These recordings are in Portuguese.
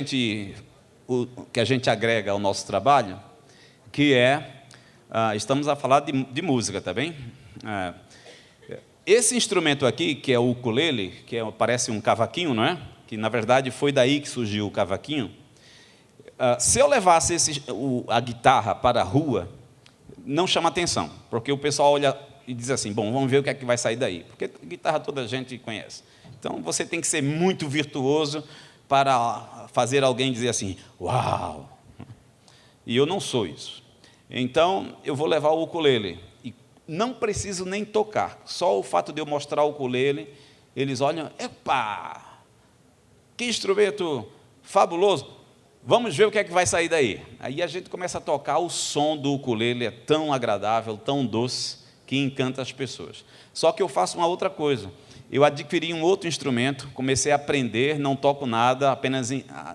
que a gente agrega ao nosso trabalho, que é, estamos a falar de música, tá bem? Esse instrumento aqui, que é o ukulele, parece um cavaquinho, não é? Que, na verdade, foi daí que surgiu o cavaquinho. Se eu levasse a guitarra para a rua, não chama atenção, porque o pessoal olha e diz assim, bom, vamos ver o que é que vai sair daí, porque guitarra toda a gente conhece. Então, você tem que ser muito virtuoso para fazer alguém dizer assim, uau! E eu não sou isso. Então, eu vou levar o ukulele. E não preciso nem tocar. Só o fato de eu mostrar o ukulele, eles olham, epa! Que instrumento fabuloso! Vamos ver o que é que vai sair daí. Aí a gente começa a tocar, o som do ukulele é tão agradável, tão doce, que encanta as pessoas. Só que eu faço uma outra coisa. Eu adquiri um outro instrumento, comecei a aprender, não toco nada, apenas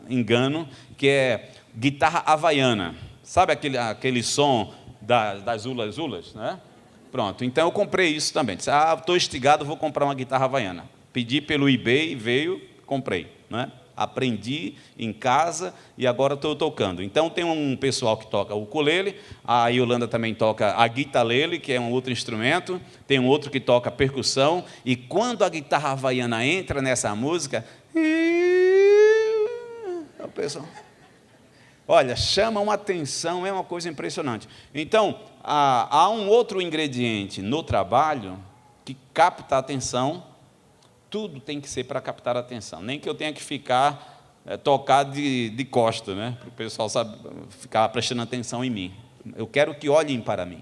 engano, que é guitarra havaiana. Sabe aquele som das ulas, né? Pronto, então eu comprei isso também. Disse, estou instigado, vou comprar uma guitarra havaiana. Pedi pelo eBay, veio, comprei, né? Aprendi em casa e agora estou tocando. Então, tem um pessoal que toca o ukulele, a Yolanda também toca a guitarlele, que é um outro instrumento, tem um outro que toca percussão, e quando a guitarra havaiana entra nessa música, o pessoal, olha, chama uma atenção, é uma coisa impressionante. Então, há um outro ingrediente no trabalho que capta a atenção. Tudo tem que ser para captar a atenção, nem que eu tenha que ficar tocado de costa, né? Para o pessoal ficar prestando atenção em mim. Eu quero que olhem para mim,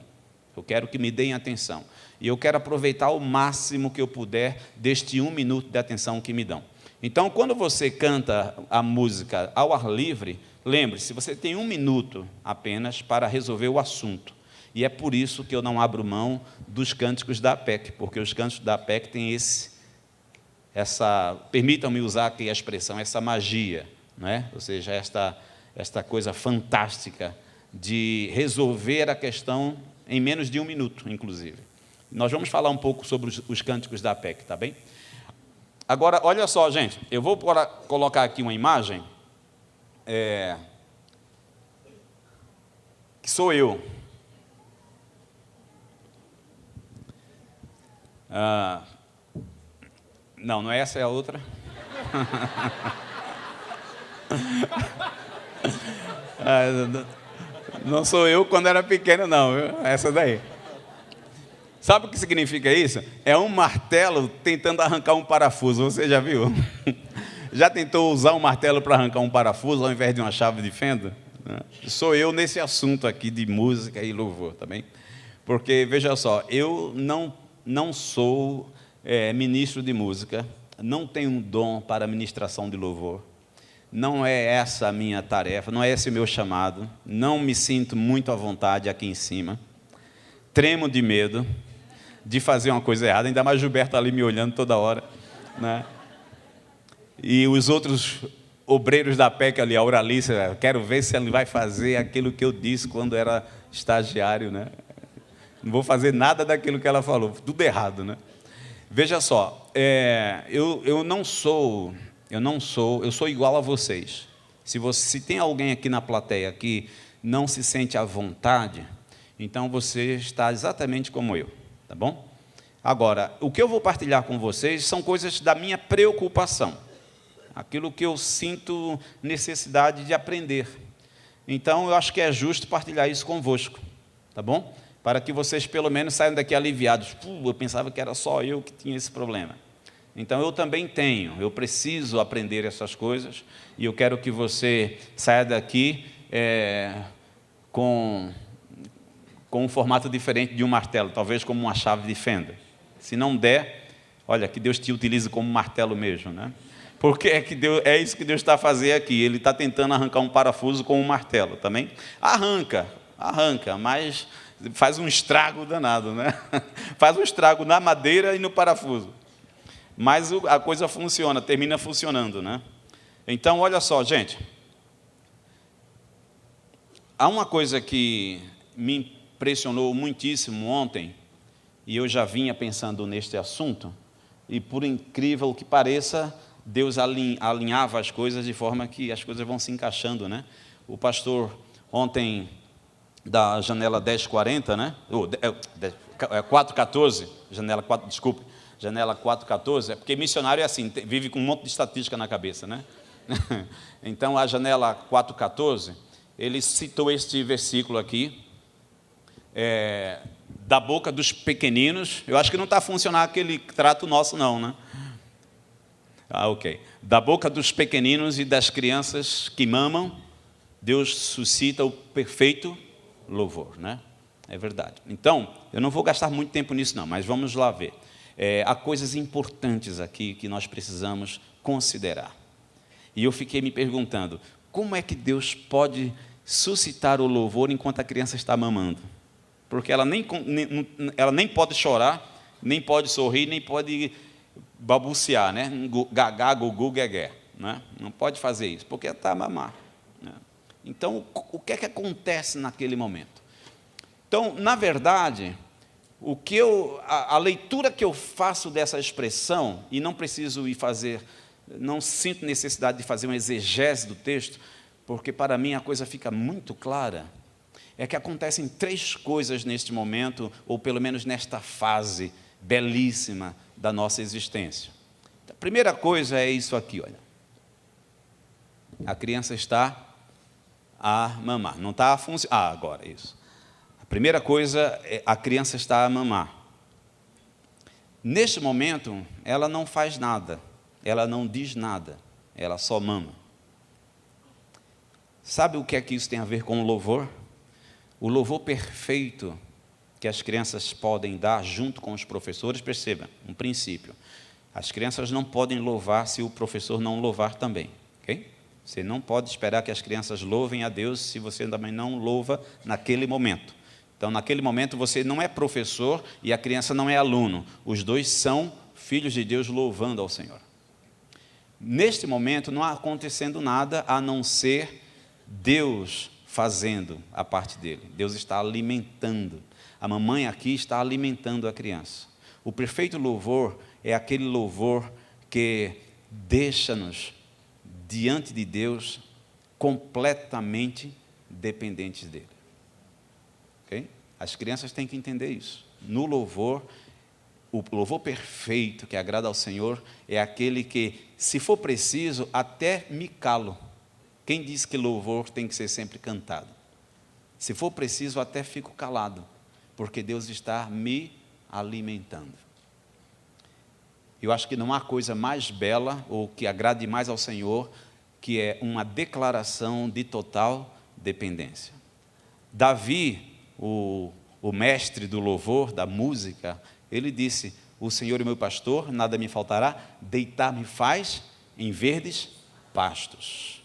eu quero que me deem atenção, e eu quero aproveitar o máximo que eu puder deste 1 minuto de atenção que me dão. Então, quando você canta a música ao ar livre, lembre-se, você tem 1 minuto apenas para resolver o assunto, e é por isso que eu não abro mão dos cânticos da APEC, porque os cânticos da APEC têm permitam-me usar aqui a expressão, essa magia, né? Ou seja, esta coisa fantástica de resolver a questão em menos de 1 minuto, inclusive. Nós vamos falar um pouco sobre os cânticos da APEC, tá bem? Agora, olha só, gente, eu vou colocar aqui uma imagem, que sou eu. Não é essa, é a outra. Não sou eu quando era pequeno, não, viu? Essa daí. Sabe o que significa isso? É um martelo tentando arrancar um parafuso, você já viu? Já tentou usar um martelo para arrancar um parafuso ao invés de uma chave de fenda? Sou eu nesse assunto aqui de música e louvor, tá bem? Porque, veja só, eu não sou ministro de música, não tenho um dom para ministração de louvor, não é essa a minha tarefa, não é esse o meu chamado, não me sinto muito à vontade aqui em cima, tremo de medo de fazer uma coisa errada, ainda mais Gilberto ali me olhando toda hora, né? E os outros obreiros da PEC ali, a Auralícia, quero ver se ele vai fazer aquilo que eu disse quando era estagiário, né? Não vou fazer nada daquilo que ela falou, tudo errado, né? Veja só, eu sou igual a vocês. Se tem alguém aqui na plateia que não se sente à vontade, então você está exatamente como eu, tá bom? Agora, o que eu vou partilhar com vocês são coisas da minha preocupação, aquilo que eu sinto necessidade de aprender. Então, eu acho que é justo partilhar isso convosco, tá bom? Para que vocês pelo menos saiam daqui aliviados. Eu pensava que era só eu que tinha esse problema. Então, eu também tenho, eu preciso aprender essas coisas, e eu quero que você saia daqui com um formato diferente de um martelo, talvez como uma chave de fenda. Se não der, olha, que Deus te utilize como martelo mesmo, né? Porque é isso que Deus está a fazer aqui, Ele está tentando arrancar um parafuso com um martelo, também. Arranca, mas faz um estrago danado, né? Faz um estrago na madeira e no parafuso. Mas a coisa funciona, termina funcionando, né? Então, olha só, gente. Há uma coisa que me impressionou muitíssimo ontem, e eu já vinha pensando neste assunto, e por incrível que pareça, Deus alinhava as coisas de forma que as coisas vão se encaixando, né? O pastor ontem, da janela 1040, né? 414, janela 414, é porque missionário é assim, vive com um monte de estatística na cabeça, né? Então, a janela 414, ele citou este versículo aqui, da boca dos pequeninos. Eu acho que não está funcionando aquele trato nosso, não, né? Ok. Da boca dos pequeninos e das crianças que mamam, Deus suscita o perfeito louvor, né? É verdade. Então, eu não vou gastar muito tempo nisso, não, mas vamos lá ver. Há coisas importantes aqui que nós precisamos considerar. E eu fiquei me perguntando, como é que Deus pode suscitar o louvor enquanto a criança está mamando? Porque ela nem pode chorar, nem pode sorrir, nem pode balbuciar, né? Gagá, gugu, guegué, né? Não pode fazer isso, porque está a mamar, né? Então, o que é que acontece naquele momento? Então, na verdade, a leitura que eu faço dessa expressão, e não preciso ir fazer, não sinto necessidade de fazer uma exegese do texto, porque para mim a coisa fica muito clara, é que acontecem 3 coisas neste momento, ou pelo menos nesta fase belíssima da nossa existência. A primeira coisa é isso aqui, olha. A criança está a mamar. Não está a funcionar. Agora, isso. A primeira coisa é a criança está a mamar. Neste momento, ela não faz nada, ela não diz nada, ela só mama. Sabe o que é que isso tem a ver com o louvor? O louvor perfeito que as crianças podem dar junto com os professores, perceba, um princípio. As crianças não podem louvar se o professor não louvar também, ok? Você não pode esperar que as crianças louvem a Deus se você também não louva naquele momento. Então, naquele momento, você não é professor e a criança não é aluno. Os dois são filhos de Deus louvando ao Senhor. Neste momento, não há acontecendo nada a não ser Deus fazendo a parte dele. Deus está alimentando. A mamãe aqui está alimentando a criança. O perfeito louvor é aquele louvor que deixa-nos diante de Deus completamente dependentes dele. Okay? As crianças têm que entender isso. No louvor, o louvor perfeito que agrada ao Senhor é aquele que, se for preciso, até me calo. Quem diz que louvor tem que ser sempre cantado? Se for preciso, até fico calado, porque Deus está me alimentando. Eu acho que não há coisa mais bela, ou que agrade mais ao Senhor, que é uma declaração de total dependência. Davi, o mestre do louvor, da música, ele disse: o Senhor é meu pastor, nada me faltará, deitar-me faz em verdes pastos.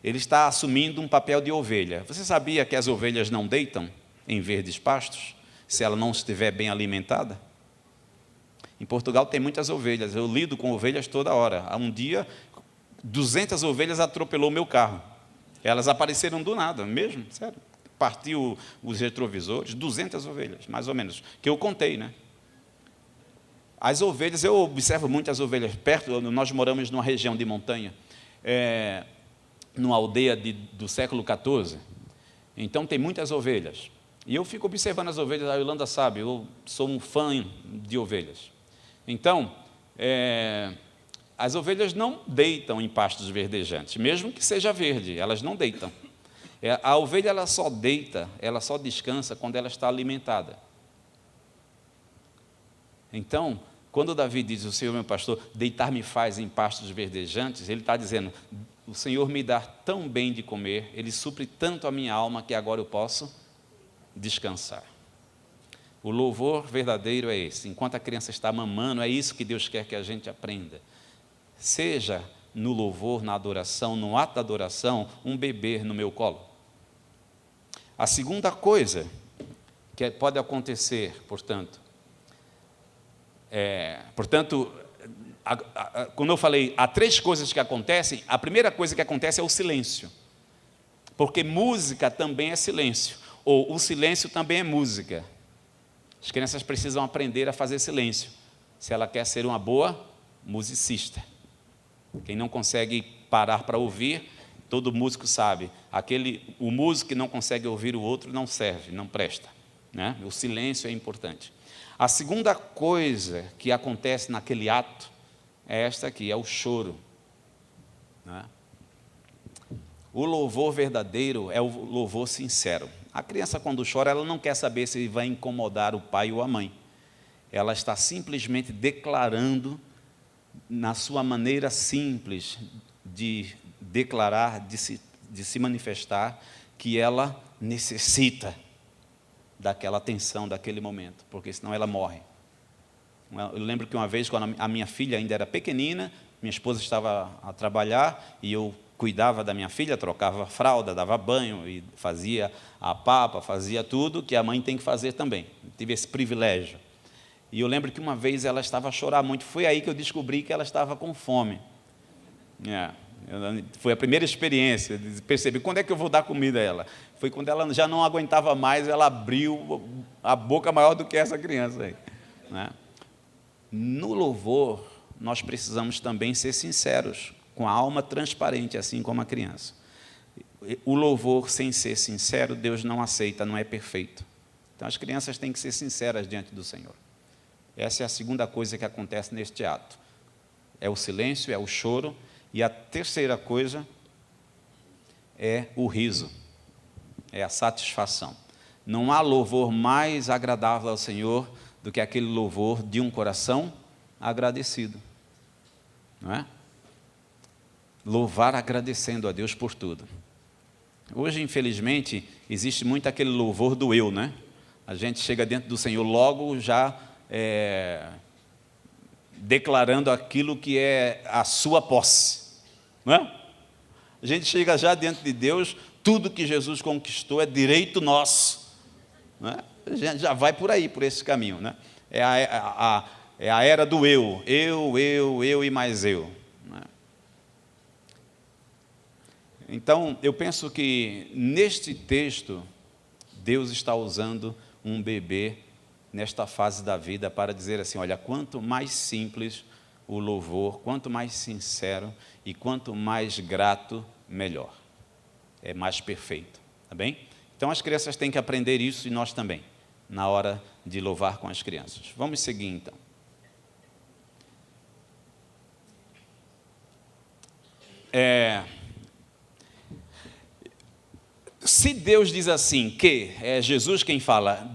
Ele está assumindo um papel de ovelha. Você sabia que as ovelhas não deitam em verdes pastos, se ela não estiver bem alimentada? Em Portugal tem muitas ovelhas, eu lido com ovelhas toda hora. Há um dia, 200 ovelhas atropelou o meu carro. Elas apareceram do nada, mesmo, sério. Partiu os retrovisores, 200 ovelhas, mais ou menos, que eu contei, né? As ovelhas, eu observo muitas ovelhas perto, nós moramos numa região de montanha, numa aldeia do século XIV, então tem muitas ovelhas. E eu fico observando as ovelhas, a Yolanda sabe, eu sou um fã de ovelhas. Então, as ovelhas não deitam em pastos verdejantes, mesmo que seja verde, elas não deitam. A ovelha ela só deita, ela só descansa quando ela está alimentada. Então, quando Davi diz, o Senhor meu pastor, deitar-me faz em pastos verdejantes, ele está dizendo, o Senhor me dá tão bem de comer, Ele supre tanto a minha alma, que agora eu posso descansar. O louvor verdadeiro é esse. Enquanto a criança está mamando, é isso que Deus quer que a gente aprenda. Seja no louvor, na adoração, no ato da adoração, um bebê no meu colo. A segunda coisa que pode acontecer, portanto, quando eu falei, há 3 coisas que acontecem, a primeira coisa que acontece é o silêncio. Porque música também é silêncio, ou o silêncio também é música. As crianças precisam aprender a fazer silêncio, se ela quer ser uma boa musicista. Quem não consegue parar para ouvir, todo músico sabe, o músico que não consegue ouvir o outro não serve, não presta, né? O silêncio é importante. A segunda coisa que acontece naquele ato é esta aqui, é o choro, né? O louvor verdadeiro é o louvor sincero. A criança, quando chora, ela não quer saber se vai incomodar o pai ou a mãe. Ela está simplesmente declarando, na sua maneira simples de declarar, de se manifestar, que ela necessita daquela atenção, daquele momento, porque senão ela morre. Eu lembro que uma vez, quando a minha filha ainda era pequenina, minha esposa estava a trabalhar e eu cuidava da minha filha, trocava a fralda, dava banho e fazia a papa, fazia tudo que a mãe tem que fazer também. Tive esse privilégio. E eu lembro que uma vez ela estava a chorar muito, foi aí que eu descobri que ela estava com fome. Foi a primeira experiência, percebi, quando é que eu vou dar comida a ela? Foi quando ela já não aguentava mais, ela abriu a boca maior do que essa criança aí, né? No louvor, nós precisamos também ser sinceros, com a alma transparente, assim como a criança. O louvor sem ser sincero, Deus não aceita, não é perfeito. Então as crianças têm que ser sinceras diante do Senhor. Essa é a segunda coisa que acontece neste ato. É o silêncio, é o choro. E a terceira coisa é o riso, é a satisfação. Não há louvor mais agradável ao Senhor do que aquele louvor de um coração agradecido, não é? Louvar agradecendo a Deus por tudo. Hoje, infelizmente, existe muito aquele louvor do eu, né? A gente chega diante do Senhor logo já declarando aquilo que é a sua posse, não é? A gente chega já diante de Deus, tudo que Jesus conquistou é direito nosso, não é? A gente já vai por aí, por esse caminho, né? É a era do eu e mais eu, não é? Então, eu penso que neste texto, Deus está usando um bebê nesta fase da vida para dizer assim, olha, quanto mais simples o louvor, quanto mais sincero e quanto mais grato, melhor. É mais perfeito, tá bem? Então as crianças têm que aprender isso e nós também, na hora de louvar com as crianças. Vamos seguir então. Se Deus diz assim, que é Jesus quem fala,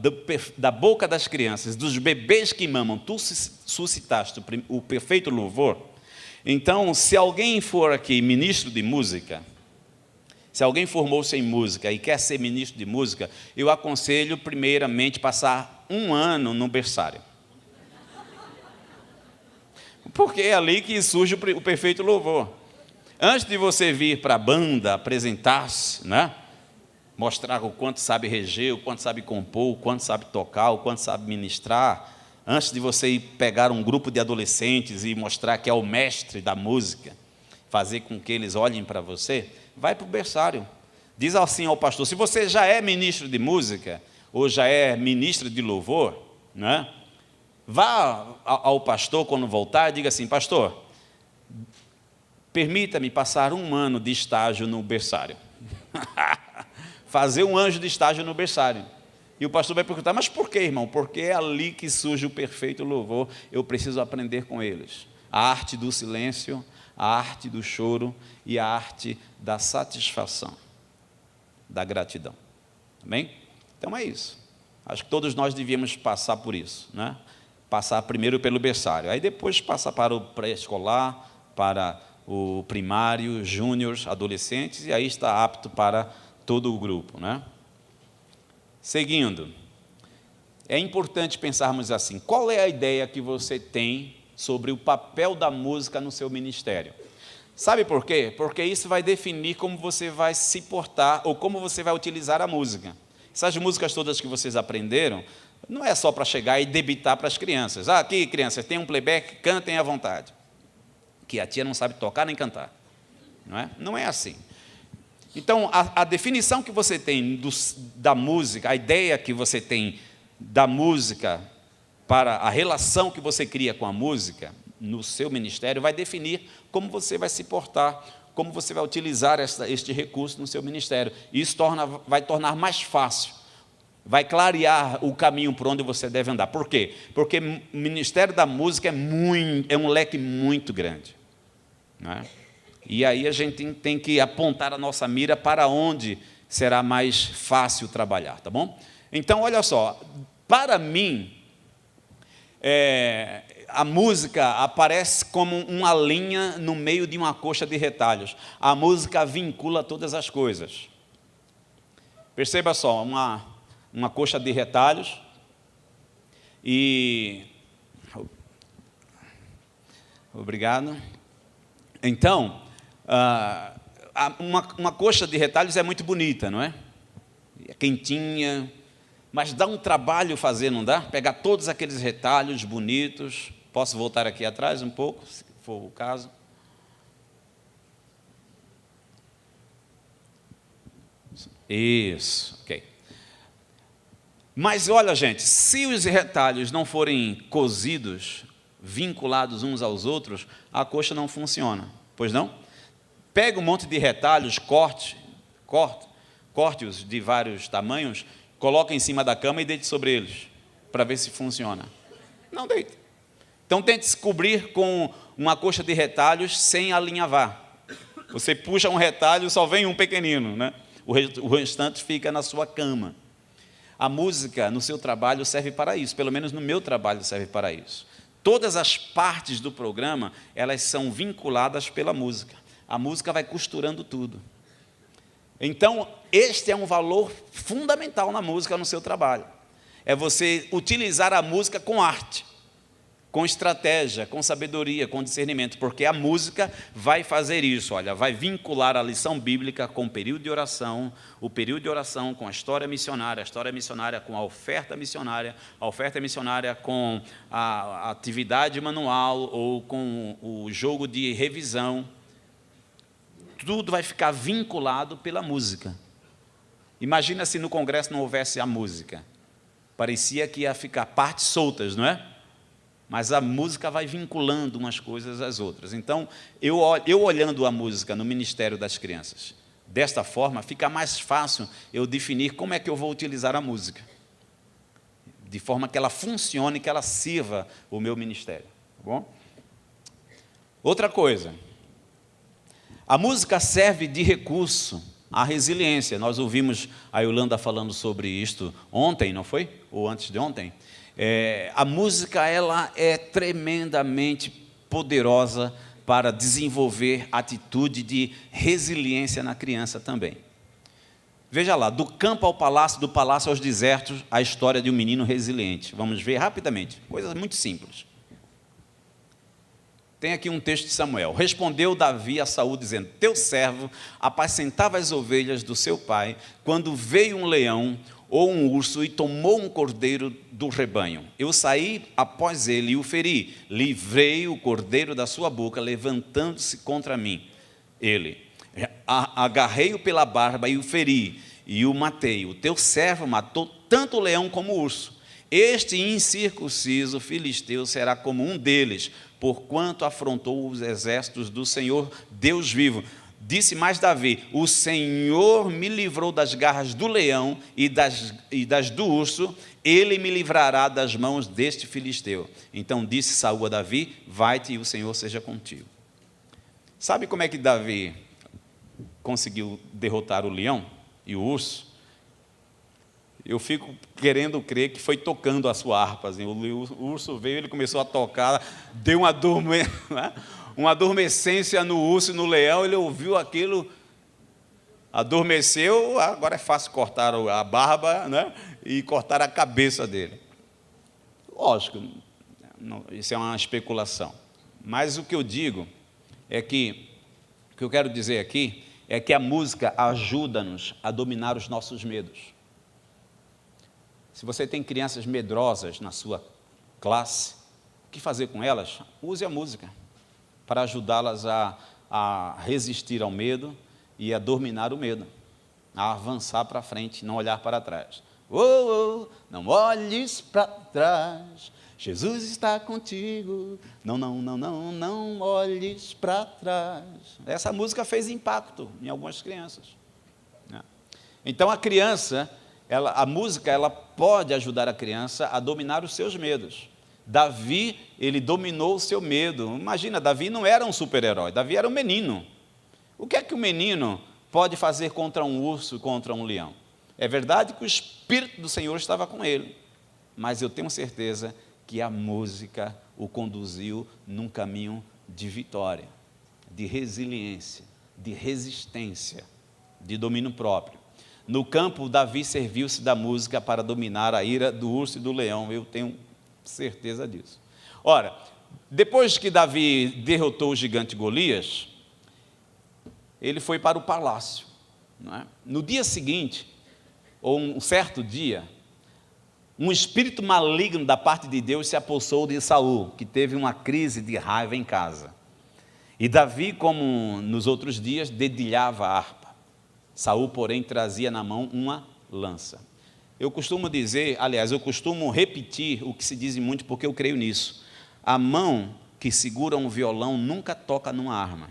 da boca das crianças, dos bebês que mamam, tu suscitaste o perfeito louvor, então, se alguém for aqui ministro de música, se alguém formou-se em música e quer ser ministro de música, eu aconselho primeiramente passar 1 ano no berçário. Porque é ali que surge o perfeito louvor. Antes de você vir para a banda apresentar-se, né? Mostrar o quanto sabe reger, o quanto sabe compor, o quanto sabe tocar, o quanto sabe ministrar, antes de você ir pegar um grupo de adolescentes e mostrar que é o mestre da música, fazer com que eles olhem para você, vai para o berçário. Diz assim ao pastor, se você já é ministro de música, ou já é ministro de louvor, né? Vá ao pastor quando voltar e diga assim, pastor, permita-me passar 1 ano de estágio no berçário. Fazer um anjo de estágio no berçário. E o pastor vai perguntar, mas por que, irmão? Porque é ali que surge o perfeito louvor, eu preciso aprender com eles. A arte do silêncio, a arte do choro e a arte da satisfação, da gratidão. Amém? Então é isso. Acho que todos nós devíamos passar por isso, né? Passar primeiro pelo berçário, aí depois passar para o pré-escolar, para o primário, júniores, adolescentes, e aí está apto para todo o grupo, né? Seguindo, é importante pensarmos assim, qual é a ideia que você tem sobre o papel da música no seu ministério? Sabe por quê? Porque isso vai definir como você vai se portar ou como você vai utilizar a música. Essas músicas todas que vocês aprenderam, não é só para chegar e debitar para as crianças. Ah, aqui, crianças, tem um playback, cantem à vontade. Que a tia não sabe tocar nem cantar. Não é? Não é assim. Então, a definição que você tem da música, a ideia que você tem da música, para a relação que você cria com a música, no seu ministério vai definir como você vai se portar, como você vai utilizar este recurso no seu ministério. Isso vai tornar mais fácil, vai clarear o caminho por onde você deve andar. Por quê? Porque o ministério da música é um leque muito grande, né? E aí a gente tem que apontar a nossa mira para onde será mais fácil trabalhar, tá bom? Então, olha só, para mim, a música aparece como uma linha no meio de uma coxa de retalhos. A música vincula todas as coisas. Perceba só, uma coxa de retalhos e... Obrigado. Então, uma coxa de retalhos é muito bonita, não é? É quentinha, mas dá um trabalho fazer, não dá? Pegar todos aqueles retalhos bonitos. Posso voltar aqui atrás um pouco, se for o caso? Isso, ok. Mas olha, gente, se os retalhos não forem cosidos, vinculados uns aos outros, a coxa não funciona, pois não? Pega um monte de retalhos, corte-os de vários tamanhos, coloca em cima da cama e deite sobre eles, para ver se funciona. Não deita. Então, tente se cobrir com uma coxa de retalhos sem alinhavar. Você puxa um retalho, só vem um pequenino, né? O restante fica na sua cama. A música, no seu trabalho, serve para isso. Pelo menos no meu trabalho serve para isso. Todas as partes do programa, elas são vinculadas pela música. A música vai costurando tudo. Então, este é um valor fundamental na música, no seu trabalho. É você utilizar a música com arte, com estratégia, com sabedoria, com discernimento, porque a música vai fazer isso, olha, vai vincular a lição bíblica com o período de oração, o período de oração com a história missionária com a oferta missionária com a atividade manual ou com o jogo de revisão. Tudo vai ficar vinculado pela música. Imagina se no congresso não houvesse a música. Parecia que ia ficar partes soltas, não é? Mas a música vai vinculando umas coisas às outras. Então, eu olhando a música no Ministério das Crianças, desta forma, fica mais fácil eu definir como é que eu vou utilizar a música, de forma que ela funcione, que ela sirva o meu ministério. Tá bom? Outra coisa, a música serve de recurso à resiliência. Nós ouvimos a Yolanda falando sobre isto ontem, não foi? Ou antes de ontem. A música ela é tremendamente poderosa para desenvolver atitude de resiliência na criança também. Veja lá, do campo ao palácio, do palácio aos desertos, a história de um menino resiliente. Vamos ver rapidamente, coisas muito simples. Tem aqui um texto de Samuel. Respondeu Davi a Saul, dizendo: teu servo apacentava as ovelhas do seu pai, quando veio um leão ou um urso e tomou um cordeiro do rebanho. Eu saí após ele e o feri. Livrei o cordeiro da sua boca, levantando-se contra mim. Ele. Agarrei-o pela barba e o feri, e o matei. O teu servo matou tanto o leão como o urso. Este incircunciso filisteu será como um deles, porquanto afrontou os exércitos do Senhor Deus vivo. Disse mais Davi: o Senhor me livrou das garras do leão e das do urso, ele me livrará das mãos deste filisteu. Então disse Saul a Davi: vai-te e o Senhor seja contigo. Sabe como é que Davi conseguiu derrotar o leão e o urso? Eu fico querendo crer que foi tocando a sua harpa. Assim. O urso veio, ele começou a tocar, deu uma adormecência no urso e no leão, ele ouviu aquilo, adormeceu, agora é fácil cortar a barba, né, e cortar a cabeça dele. Lógico, isso é uma especulação. Mas o que eu digo é que, o que eu quero dizer aqui, é que a música ajuda-nos a dominar os nossos medos. Se você tem crianças medrosas na sua classe, o que fazer com elas? Use a música para ajudá-las a resistir ao medo e a dominar o medo, a avançar para frente, não olhar para trás. Oh, oh, não olhes para trás, Jesus está contigo. Não, não, não, não, não olhes para trás. Essa música fez impacto em algumas crianças. Então a criança, a música, ela pode ajudar a criança a dominar os seus medos. Davi, ele dominou o seu medo. Imagina, Davi não era um super-herói, Davi era um menino. O que é que o menino pode fazer contra um urso, contra um leão? É verdade que o Espírito do Senhor estava com ele, mas eu tenho certeza que a música o conduziu num caminho de vitória, de resiliência, de resistência, de domínio próprio. No campo, Davi serviu-se da música para dominar a ira do urso e do leão, eu tenho certeza disso. Ora, depois que Davi derrotou o gigante Golias, ele foi para o palácio, não é? No dia seguinte, ou um certo dia, um espírito maligno da parte de Deus se apossou de Saul, que teve uma crise de raiva em casa. E Davi, como nos outros dias, dedilhava a harpa. Saul, porém, trazia na mão uma lança. Eu costumo dizer, aliás, eu costumo repetir o que se diz muito, porque eu creio nisso. A mão que segura um violão nunca toca numa arma.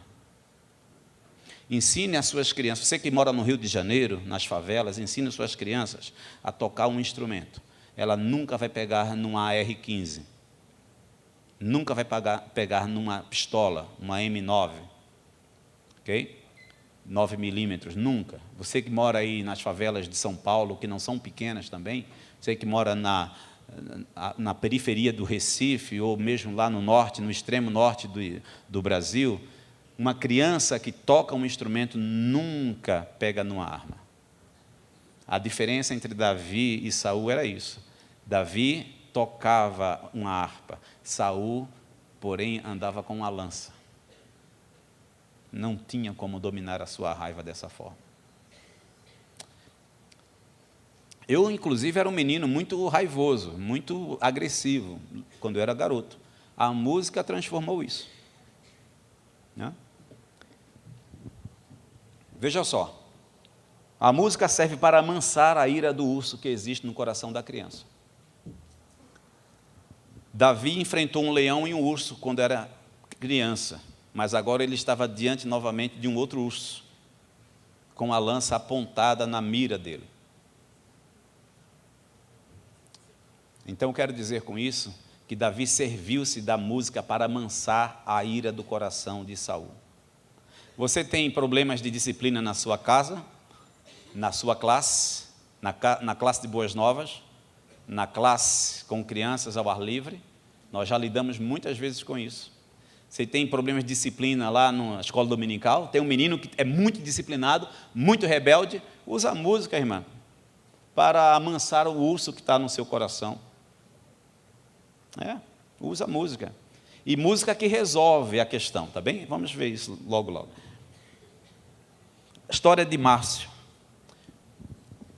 Ensine as suas crianças, você que mora no Rio de Janeiro, nas favelas, ensine as suas crianças a tocar um instrumento. Ela nunca vai pegar numa AR-15, nunca vai pegar numa pistola, uma M9, ok? 9 milímetros, nunca. Você que mora aí nas favelas de São Paulo, que não são pequenas também, você que mora na periferia do Recife, ou mesmo lá no norte, no extremo norte do Brasil, uma criança que toca um instrumento nunca pega numa arma. A diferença entre Davi e Saul era isso. Davi tocava uma harpa, Saul, porém, andava com uma lança. Não tinha como dominar a sua raiva dessa forma. Eu, inclusive, era um menino muito raivoso, muito agressivo, quando eu era garoto. A música transformou isso. Né? Veja só, a música serve para amansar a ira do urso que existe no coração da criança. Davi enfrentou um leão e um urso quando era criança, mas agora ele estava diante novamente de um outro urso, com a lança apontada na mira dele. Então, quero dizer com isso que Davi serviu-se da música para amansar a ira do coração de Saul. Você tem problemas de disciplina na sua casa, na sua classe, na classe de Boas Novas, na classe com crianças ao ar livre? Nós já lidamos muitas vezes com isso. Você tem problemas de disciplina lá na escola dominical, tem um menino que é muito disciplinado, muito rebelde, usa a música, irmã, para amansar o urso que está no seu coração. Usa a música. E música que resolve a questão, tá bem? Vamos ver isso logo, logo. A história de Márcio.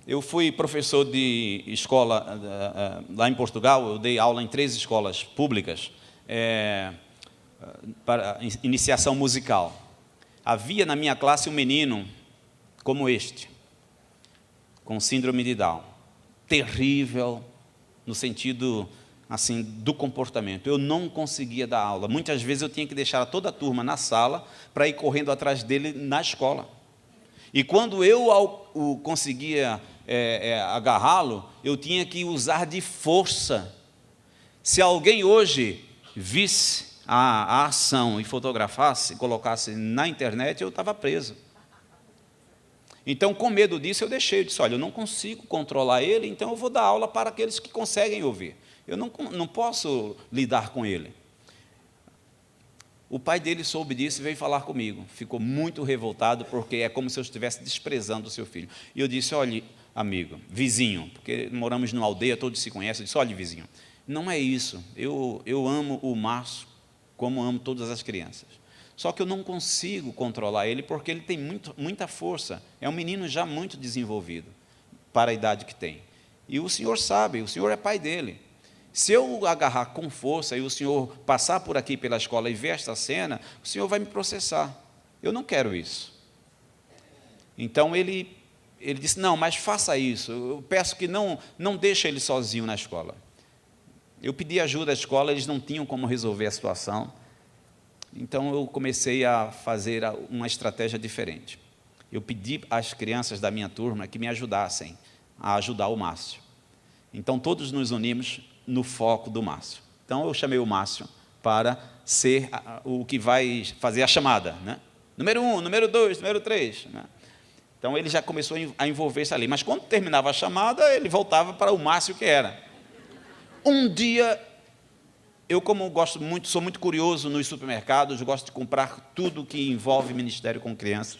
Eu fui professor de escola lá em Portugal, eu dei aula em 3 escolas públicas, para iniciação musical. Havia na minha classe um menino como este, com síndrome de Down, terrível no sentido assim do comportamento. Eu não conseguia dar aula. Muitas vezes eu tinha que deixar toda a turma na sala para ir correndo atrás dele na escola. E quando eu conseguia agarrá-lo, eu tinha que usar de força. Se alguém hoje visse a ação e fotografasse, colocasse na internet, eu estava preso. Então, com medo disso, eu disse, olha, eu não consigo controlar ele, então eu vou dar aula para aqueles que conseguem ouvir. Eu não posso lidar com ele. O pai dele soube disso e veio falar comigo. Ficou muito revoltado, porque é como se eu estivesse desprezando o seu filho. E eu disse, olha, amigo, vizinho, porque moramos numa aldeia, todos se conhecem, eu disse, olha, vizinho, não é isso. Eu amo o Márcio como amo todas as crianças. Só que eu não consigo controlar ele, porque ele tem muita força. É um menino já muito desenvolvido, para a idade que tem. E o senhor sabe, o senhor é pai dele. Se eu agarrar com força e o senhor passar por aqui pela escola e ver esta cena, o senhor vai me processar. Eu não quero isso. Então ele ele disse, não, mas faça isso, eu peço que não deixe ele sozinho na escola. Eu pedi ajuda à escola, eles não tinham como resolver a situação, então eu comecei a fazer uma estratégia diferente. Eu pedi às crianças da minha turma que me ajudassem a ajudar o Márcio. Então todos nos unimos no foco do Márcio. Então eu chamei o Márcio para ser o que vai fazer a chamada, né? Número 1, número 2, número 3, né? Então ele já começou a envolver-se ali, mas quando terminava a chamada, ele voltava para o Márcio que era. Um dia, eu como gosto muito, sou muito curioso nos supermercados, gosto de comprar tudo que envolve ministério com crianças.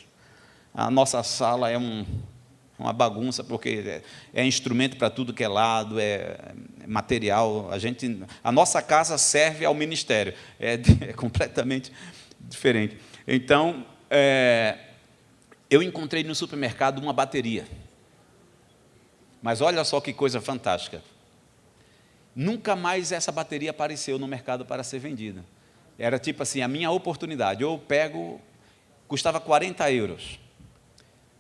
A nossa sala é uma bagunça, porque é instrumento para tudo que é lado, é material. A nossa casa serve ao ministério, é completamente diferente. Então, eu encontrei no supermercado uma bateria. Mas olha só que coisa fantástica. Nunca mais essa bateria apareceu no mercado para ser vendida. Era tipo assim, a minha oportunidade. Eu pego, custava 40 euros.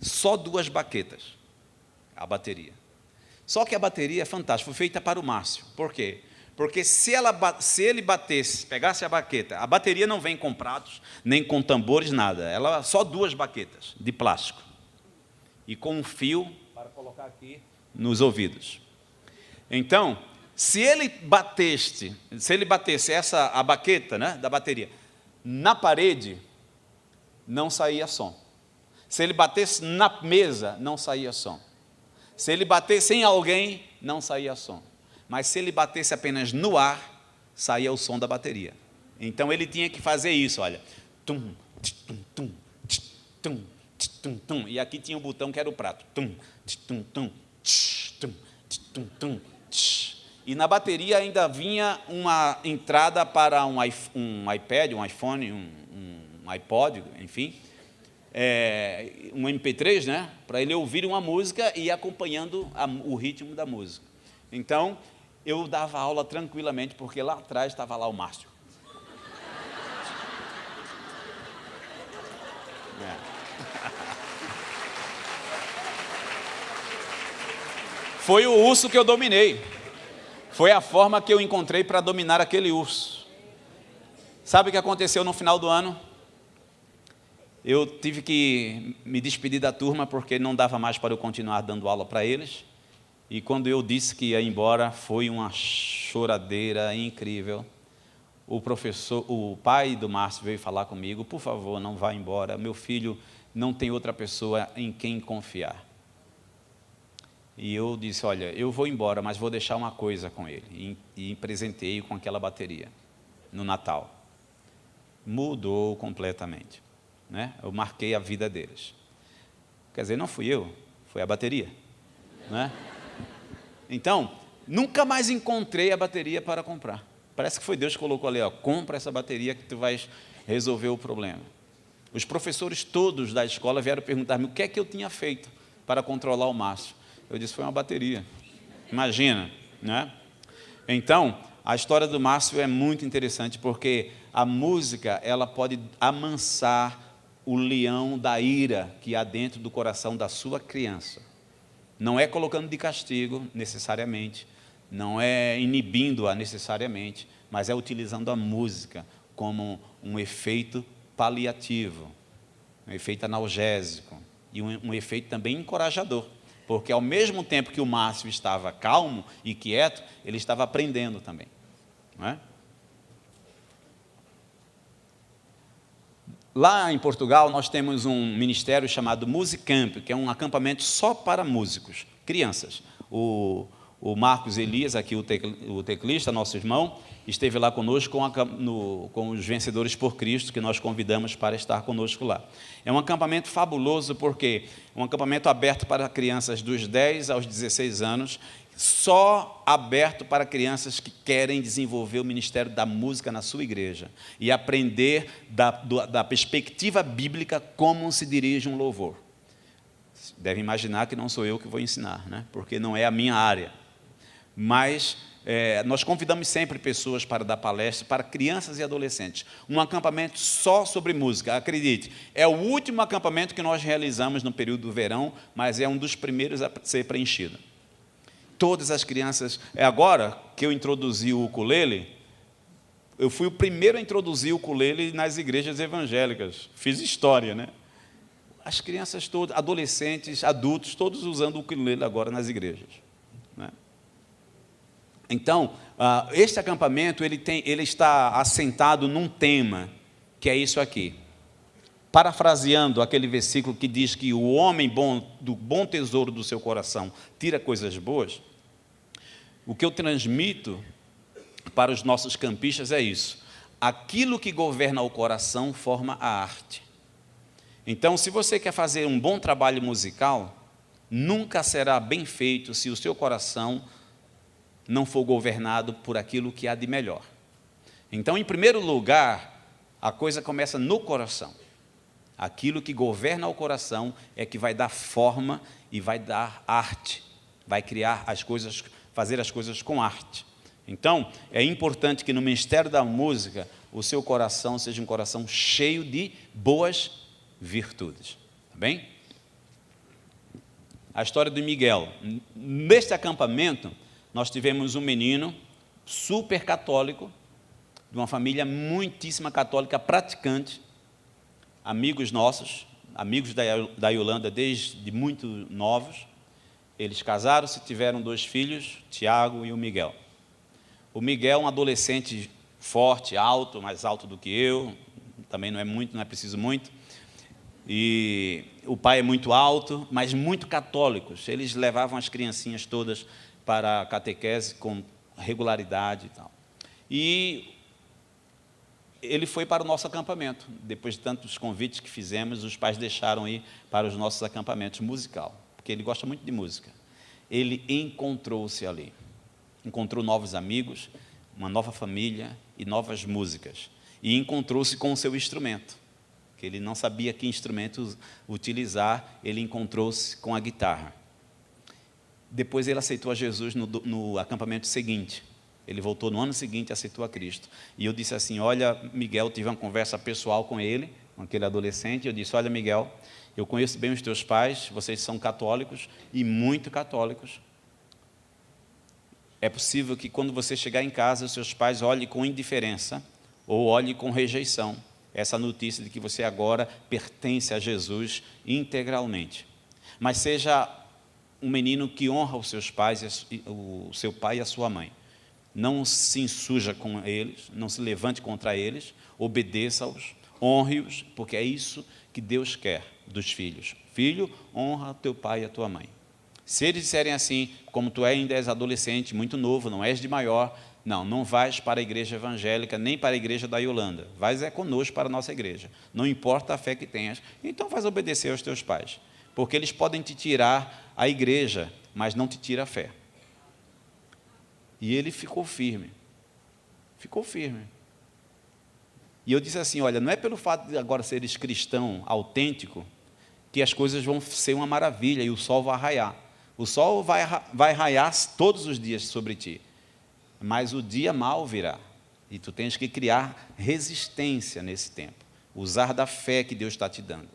Só 2 baquetas, a bateria. Só que a bateria é fantástica, foi feita para o Márcio. Por quê? Porque se ele batesse, pegasse a baqueta, a bateria não vem com pratos, nem com tambores, nada. Ela só 2 baquetas de plástico. E com um fio para colocar aqui nos ouvidos. Então, se ele batesse a baqueta, né, da bateria na parede, não saía som. Se ele batesse na mesa, não saía som. Se ele batesse em alguém, não saía som. Mas se ele batesse apenas no ar, saía o som da bateria. Então ele tinha que fazer isso, olha. Tum, tum, tum, tum, tum, tum. E aqui tinha o botão que era o prato. Tum, tum, tum, tum, tum, tum. E na bateria ainda vinha uma entrada para um iPad, um iPhone, um iPod, enfim, um MP3, né? Para ele ouvir uma música e ir acompanhando o ritmo da música. Então, eu dava aula tranquilamente, porque lá atrás estava lá o Márcio. Foi o urso que eu dominei. Foi a forma que eu encontrei para dominar aquele urso. Sabe o que aconteceu no final do ano? Eu tive que me despedir da turma, porque não dava mais para eu continuar dando aula para eles. E quando eu disse que ia embora, foi uma choradeira incrível. O pai do Márcio veio falar comigo, por favor, não vá embora, meu filho não tem outra pessoa em quem confiar. E eu disse, olha, eu vou embora, mas vou deixar uma coisa com ele. E presenteei com aquela bateria, no Natal. Mudou completamente, né? Eu marquei a vida deles. Quer dizer, não fui eu, foi a bateria, né? Então, nunca mais encontrei a bateria para comprar. Parece que foi Deus que colocou ali, ó, compra essa bateria que tu vais resolver o problema. Os professores todos da escola vieram perguntar-me o que é que eu tinha feito para controlar o Márcio. Eu disse, foi uma bateria. Imagina, né? Então, a história do Márcio é muito interessante, porque a música, ela pode amansar o leão da ira que há dentro do coração da sua criança. Não é colocando de castigo, necessariamente, não é inibindo-a necessariamente, mas é utilizando a música como um efeito paliativo, um efeito analgésico e um efeito também encorajador. Porque ao mesmo tempo que o Márcio estava calmo e quieto, ele estava aprendendo também, não é? Lá em Portugal, nós temos um ministério chamado Musicamp, que é um acampamento só para músicos, crianças. O Marcos Elias, aqui o teclista, nosso irmão, esteve lá conosco com os Vencedores por Cristo, que nós convidamos para estar conosco lá. É um acampamento fabuloso, porque é um acampamento aberto para crianças dos 10 aos 16 anos, só aberto para crianças que querem desenvolver o ministério da música na sua igreja e aprender da perspectiva bíblica como se dirige um louvor. Deve imaginar que não sou eu que vou ensinar, né? Porque não é a minha área. Mas nós convidamos sempre pessoas para dar palestras para crianças e adolescentes. Um acampamento só sobre música, acredite, é o último acampamento que nós realizamos no período do verão, mas é um dos primeiros a ser preenchido. Todas as crianças, agora que eu introduzi o ukulele, eu fui o primeiro a introduzir o ukulele nas igrejas evangélicas, fiz história, né? As crianças todas, adolescentes, adultos, todos usando o ukulele agora nas igrejas, né? Então, este acampamento, ele está assentado num tema, que é isso aqui. Parafraseando aquele versículo que diz que o homem bom, do bom tesouro do seu coração, tira coisas boas, o que eu transmito para os nossos campistas é isso. Aquilo que governa o coração forma a arte. Então, se você quer fazer um bom trabalho musical, nunca será bem feito se o seu coração não for governado por aquilo que há de melhor. Então, em primeiro lugar, a coisa começa no coração. Aquilo que governa o coração é que vai dar forma e vai dar arte, vai criar as coisas, fazer as coisas com arte. Então, é importante que no ministério da música, o seu coração seja um coração cheio de boas virtudes. Tá bem? A história do Miguel. Neste acampamento, nós tivemos um menino super católico, de uma família muitíssima católica, praticante, amigos nossos, amigos da Yolanda desde muito novos. Eles casaram-se, tiveram 2 filhos, Tiago e o Miguel. O Miguel é um adolescente forte, alto, mais alto do que eu, também não é muito, não é preciso muito. E o pai é muito alto, mas muito católicos. Eles levavam as criancinhas todas para a catequese com regularidade e tal. E ele foi para o nosso acampamento. Depois de tantos convites que fizemos, os pais deixaram ir para os nossos acampamentos musical, porque ele gosta muito de música. Ele encontrou-se ali. Encontrou novos amigos, uma nova família e novas músicas. E encontrou-se com o seu instrumento, que ele não sabia que instrumento utilizar, ele encontrou-se com a guitarra. Depois ele aceitou a Jesus no acampamento seguinte. Ele voltou no ano seguinte e aceitou a Cristo. E eu disse assim, olha, Miguel, tive uma conversa pessoal com ele, com aquele adolescente. Eu disse, olha, Miguel, eu conheço bem os teus pais, vocês são católicos e muito católicos. É possível que quando você chegar em casa, os seus pais olhem com indiferença ou olhem com rejeição essa notícia de que você agora pertence a Jesus integralmente. Mas seja um menino que honra os seus pais, o seu pai e a sua mãe. Não se insuja com eles, não se levante contra eles, obedeça-os, honre-os, porque é isso que Deus quer dos filhos. Filho, honra teu pai e a tua mãe. Se eles disserem assim, como tu ainda és adolescente, muito novo, não és de maior, não vais para a igreja evangélica, nem para a igreja da Yolanda, vais conosco para a nossa igreja, não importa a fé que tenhas, então vais obedecer aos teus pais, porque eles podem te tirar a igreja, mas não te tira a fé. E ele ficou firme, e eu disse assim, olha, não é pelo fato de agora seres cristão autêntico, que as coisas vão ser uma maravilha, e o sol vai raiar. O sol vai raiar todos os dias sobre ti, mas o dia mal virá, e tu tens que criar resistência nesse tempo, usar da fé que Deus está te dando,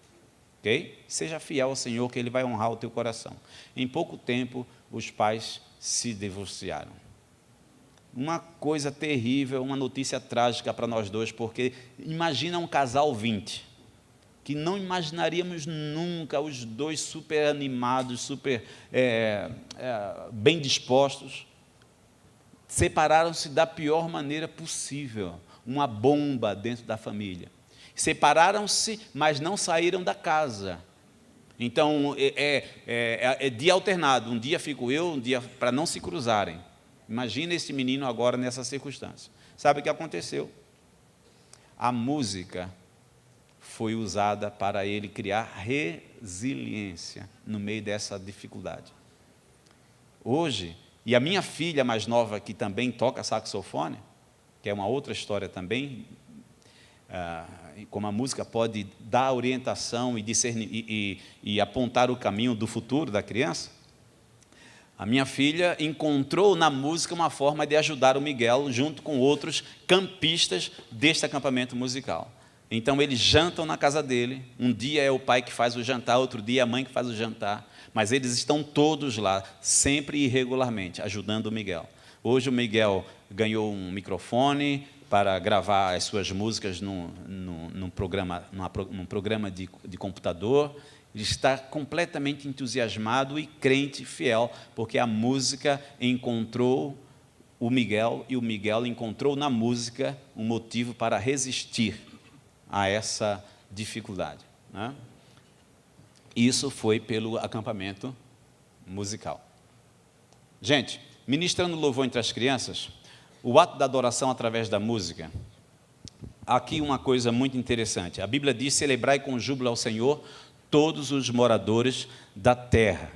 ok? Seja fiel ao Senhor, que Ele vai honrar o teu coração. Em pouco tempo, os pais se divorciaram. Uma coisa terrível, uma notícia trágica para nós dois, porque imagina um casal 20, que não imaginaríamos nunca, os dois super animados, super bem dispostos, separaram-se da pior maneira possível, uma bomba dentro da família. Separaram-se, mas não saíram da casa. Então, é dia alternado, um dia fico eu, um dia para não se cruzarem. Imagina esse menino agora nessa circunstância. Sabe o que aconteceu? A música foi usada para ele criar resiliência no meio dessa dificuldade. Hoje, e a minha filha mais nova, que também toca saxofone, que é uma outra história também, como a música pode dar orientação e discernir, e apontar o caminho do futuro da criança, A minha filha encontrou na música uma forma de ajudar o Miguel, junto com outros campistas deste acampamento musical. Então, eles jantam na casa dele. Um dia é o pai que faz o jantar, outro dia é a mãe que faz o jantar. Mas eles estão todos lá, sempre e regularmente, ajudando o Miguel. Hoje o Miguel ganhou um microfone para gravar as suas músicas num programa de computador. Ele está completamente entusiasmado e crente fiel, porque a música encontrou o Miguel e o Miguel encontrou na música um motivo para resistir a essa dificuldade, né? Isso foi pelo acampamento musical. Gente, ministrando louvor entre as crianças, o ato da adoração através da música, aqui uma coisa muito interessante. A Bíblia diz: celebrai com júbilo ao Senhor todos os moradores da terra.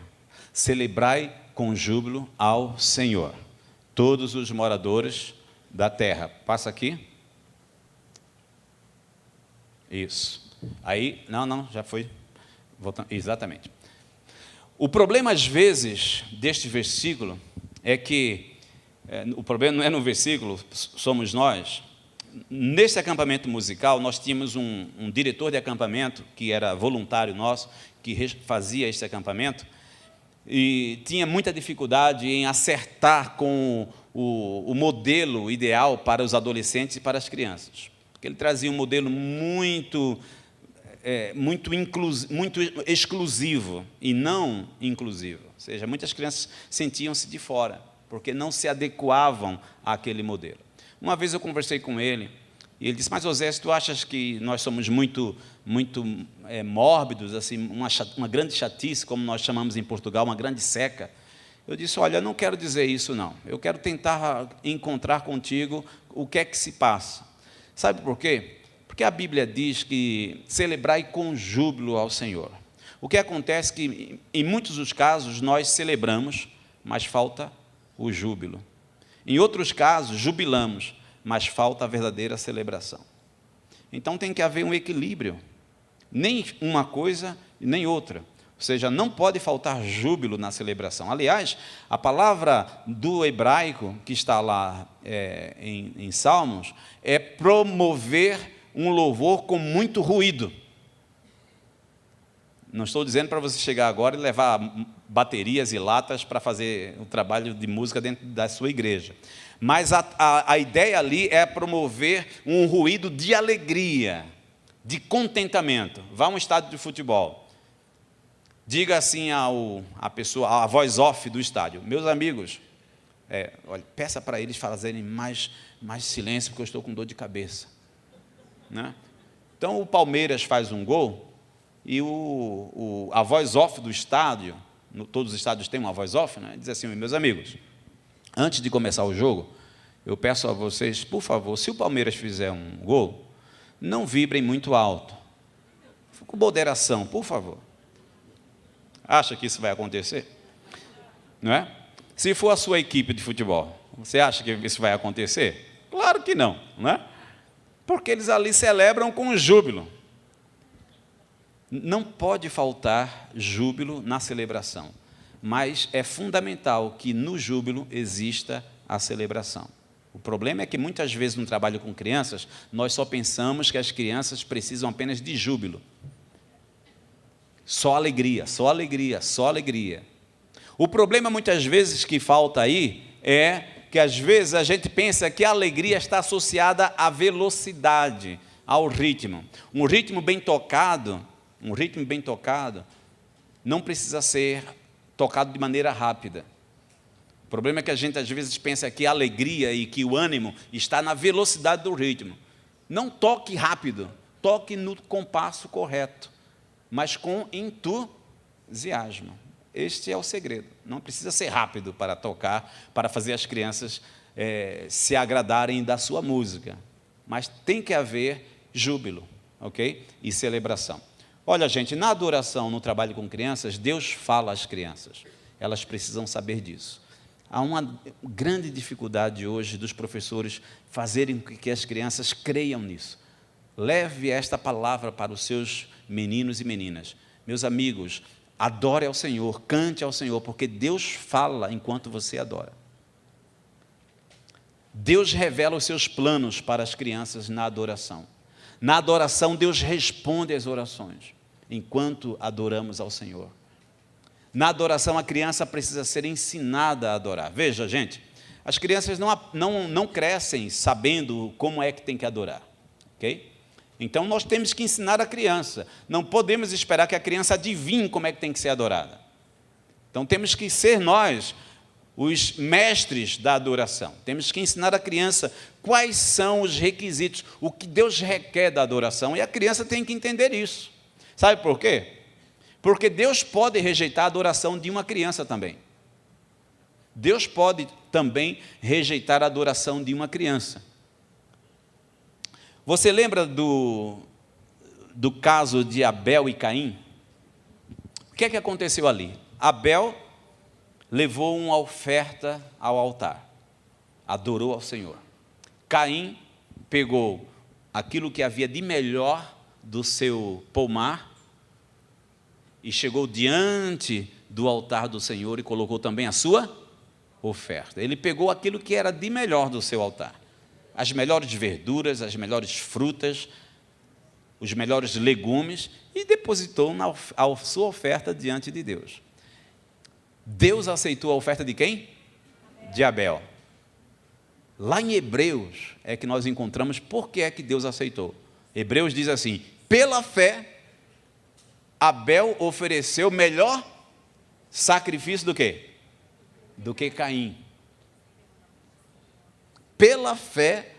Celebrai com júbilo ao Senhor todos os moradores da terra. Passa aqui. Isso. Aí, não, já foi. Voltando. Exatamente. O problema, às vezes, deste versículo é que, o problema não é no versículo, somos nós. Nesse acampamento musical, nós tínhamos um diretor de acampamento, que era voluntário nosso, que fazia esse acampamento, e tinha muita dificuldade em acertar com o modelo ideal para os adolescentes e para as crianças. Porque ele trazia um modelo muito exclusivo e não inclusivo. Ou seja, muitas crianças sentiam-se de fora, porque não se adequavam àquele modelo. Uma vez eu conversei com ele, e ele disse: mas, Osés, tu achas que nós somos muito mórbidos, assim, uma grande chatice, como nós chamamos em Portugal, uma grande seca? Eu disse: olha, eu não quero dizer isso, não. Eu quero tentar encontrar contigo o que é que se passa. Sabe por quê? Porque a Bíblia diz que celebrai com júbilo ao Senhor. O que acontece é que, em muitos dos casos, nós celebramos, mas falta o júbilo. Em outros casos, jubilamos, mas falta a verdadeira celebração. Então, tem que haver um equilíbrio. Nem uma coisa, nem outra. Ou seja, não pode faltar júbilo na celebração. Aliás, a palavra do hebraico, que está lá em Salmos, é promover um louvor com muito ruído. Não estou dizendo para você chegar agora e levar baterias e latas para fazer o trabalho de música dentro da sua igreja. Mas a ideia ali é promover um ruído de alegria, de contentamento. Vá a um estádio de futebol. Diga assim à pessoa, a voz off do estádio: meus amigos, olha, peça para eles fazerem mais silêncio, porque eu estou com dor de cabeça. Né? Então, o Palmeiras faz um gol, e a voz off do estádio, todos os estádios têm uma voz off, né? Diz assim: meus amigos, antes de começar o jogo, eu peço a vocês, por favor, se o Palmeiras fizer um gol, não vibrem muito alto, com moderação, por favor. Acha que isso vai acontecer? Não é? Se for a sua equipe de futebol, você acha que isso vai acontecer? Claro que não, não é? Porque eles ali celebram com júbilo. Não pode faltar júbilo na celebração, mas é fundamental que no júbilo exista a celebração. O problema é que muitas vezes no trabalho com crianças, nós só pensamos que as crianças precisam apenas de júbilo. Só alegria, só alegria, só alegria. O problema muitas vezes que falta aí é que às vezes a gente pensa que a alegria está associada à velocidade, ao ritmo. Um ritmo bem tocado não precisa ser tocado de maneira rápida. O problema é que a gente às vezes pensa que a alegria e que o ânimo está na velocidade do ritmo. Não toque rápido, toque no compasso correto, mas com entusiasmo. Este é o segredo. Não precisa ser rápido para tocar, para fazer as crianças se agradarem da sua música, mas tem que haver júbilo, ok? E celebração. Olha, gente, na adoração, no trabalho com crianças, Deus fala às crianças. Elas precisam saber disso. Há uma grande dificuldade hoje dos professores fazerem com que as crianças creiam nisso. Leve esta palavra para os seus meninos e meninas. Meus amigos, Adore ao Senhor, cante ao Senhor, porque Deus fala enquanto você adora. Deus revela os seus planos para as crianças na adoração. Na adoração, Deus responde às orações, enquanto adoramos ao Senhor. Na adoração, a criança precisa ser ensinada a adorar. Veja, gente, as crianças não crescem sabendo como é que tem que adorar, ok? Então, nós temos que ensinar a criança. Não podemos esperar que a criança adivinhe como é que tem que ser adorada. Então, temos que ser nós os mestres da adoração. Temos que ensinar a criança quais são os requisitos, o que Deus requer da adoração, e a criança tem que entender isso. Sabe por quê? Porque Deus pode rejeitar a adoração de uma criança também. Deus pode também rejeitar a adoração de uma criança. Você lembra do caso de Abel e Caim? O que é que aconteceu ali? Abel levou uma oferta ao altar, adorou ao Senhor. Caim pegou aquilo que havia de melhor do seu pomar e chegou diante do altar do Senhor e colocou também a sua oferta. Ele pegou aquilo que era de melhor do seu altar. As melhores verduras, as melhores frutas, os melhores legumes, e depositou a sua oferta diante de Deus. Deus aceitou a oferta de quem? De Abel. Lá em Hebreus é que nós encontramos por que é que Deus aceitou. Hebreus diz assim: pela fé, Abel ofereceu melhor sacrifício do quê? Do que Caim. Pela fé,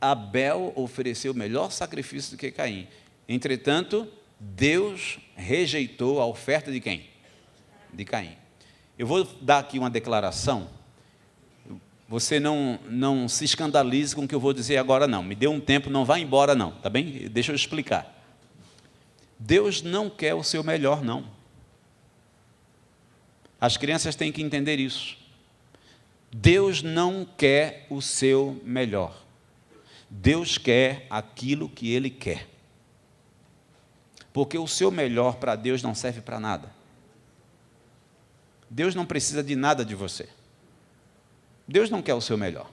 Abel ofereceu o melhor sacrifício do que Caim. Entretanto, Deus rejeitou a oferta de quem? De Caim. Eu vou dar aqui uma declaração. Você não se escandalize com o que eu vou dizer agora, não. Me dê um tempo, não vá embora, não. Tá bem? Deixa eu explicar. Deus não quer o seu melhor, não. As crianças têm que entender isso. Deus não quer o seu melhor. Deus quer aquilo que Ele quer. Porque o seu melhor para Deus não serve para nada. Deus não precisa de nada de você. Deus não quer o seu melhor.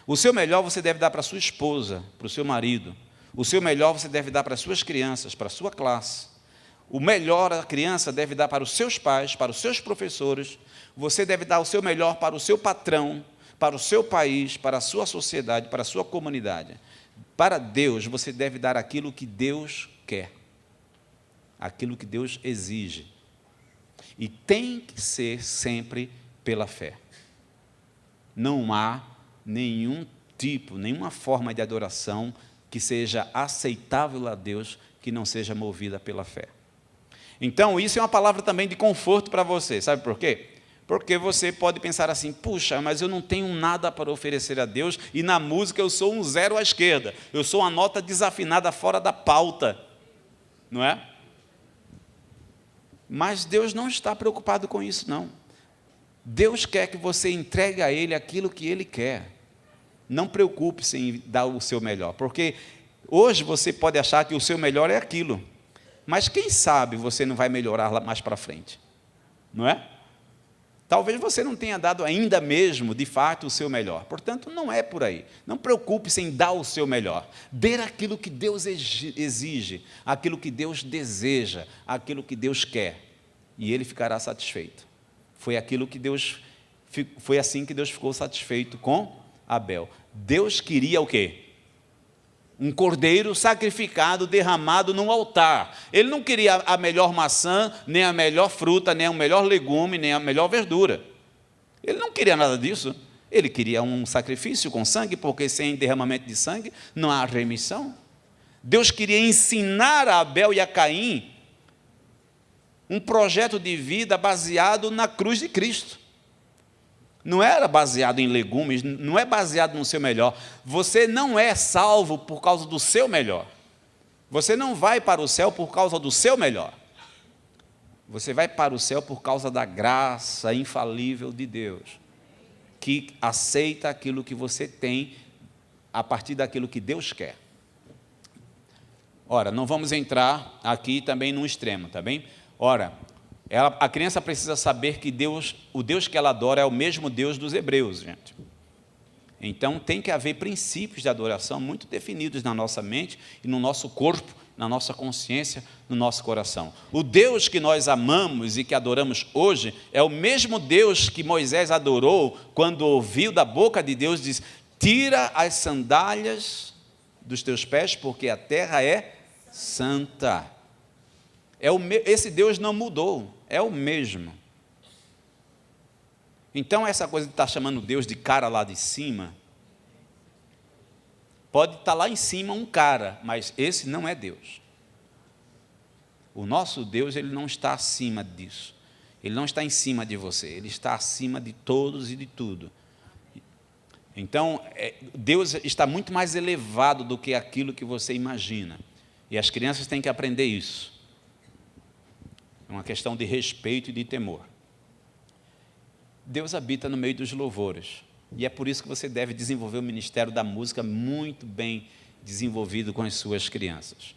O seu melhor você deve dar para sua esposa, para o seu marido. O seu melhor você deve dar para as suas crianças, para a sua classe. O melhor a criança deve dar para os seus pais, para os seus professores. Você deve dar o seu melhor para o seu patrão, para o seu país, para a sua sociedade, para a sua comunidade. Para Deus, você deve dar aquilo que Deus quer, aquilo que Deus exige. E tem que ser sempre pela fé. Não há nenhum tipo, nenhuma forma de adoração que seja aceitável a Deus que não seja movida pela fé. Então, isso é uma palavra também de conforto para você. Sabe por quê? Porque você pode pensar assim: puxa, mas eu não tenho nada para oferecer a Deus, e na música eu sou um zero à esquerda, eu sou uma nota desafinada fora da pauta, não é? Mas Deus não está preocupado com isso, não. Deus quer que você entregue a Ele aquilo que Ele quer. Não preocupe-se em dar o seu melhor, porque hoje você pode achar que o seu melhor é aquilo, mas quem sabe você não vai melhorar lá mais para frente, não é? Talvez você não tenha dado ainda mesmo, de fato, o seu melhor. Portanto, não é por aí. Não preocupe-se em dar o seu melhor. Dê aquilo que Deus exige, aquilo que Deus deseja, aquilo que Deus quer, e Ele ficará satisfeito. Foi assim que Deus ficou satisfeito com Abel. Deus queria o quê? Um cordeiro sacrificado, derramado num altar. Ele não queria a melhor maçã, nem a melhor fruta, nem o melhor legume, nem a melhor verdura. Ele não queria nada disso. Ele queria um sacrifício com sangue, porque sem derramamento de sangue não há remissão. Deus queria ensinar a Abel e a Caim um projeto de vida baseado na cruz de Cristo. Não era baseado em legumes, não é baseado no seu melhor. Você não é salvo por causa do seu melhor. Você não vai para o céu por causa do seu melhor. Você vai para o céu por causa da graça infalível de Deus, que aceita aquilo que você tem a partir daquilo que Deus quer. Ora, não vamos entrar aqui também num extremo, tá bem? Ora, A criança precisa saber que o Deus que ela adora é o mesmo Deus dos hebreus, gente. Então, tem que haver princípios de adoração muito definidos na nossa mente e no nosso corpo, na nossa consciência, no nosso coração. O Deus que nós amamos e que adoramos hoje é o mesmo Deus que Moisés adorou quando ouviu da boca de Deus, diz: tira as sandálias dos teus pés, porque a terra é santa. Esse Deus não mudou, é o mesmo. Então, essa coisa de estar chamando Deus de cara lá de cima, pode estar lá em cima um cara, mas esse não é Deus. O nosso Deus, ele não está acima disso. Ele não está em cima de você, ele está acima de todos e de tudo. Então, Deus está muito mais elevado do que aquilo que você imagina. E as crianças têm que aprender isso. É uma questão de respeito e de temor. Deus habita no meio dos louvores, e é por isso que você deve desenvolver o ministério da música muito bem desenvolvido com as suas crianças.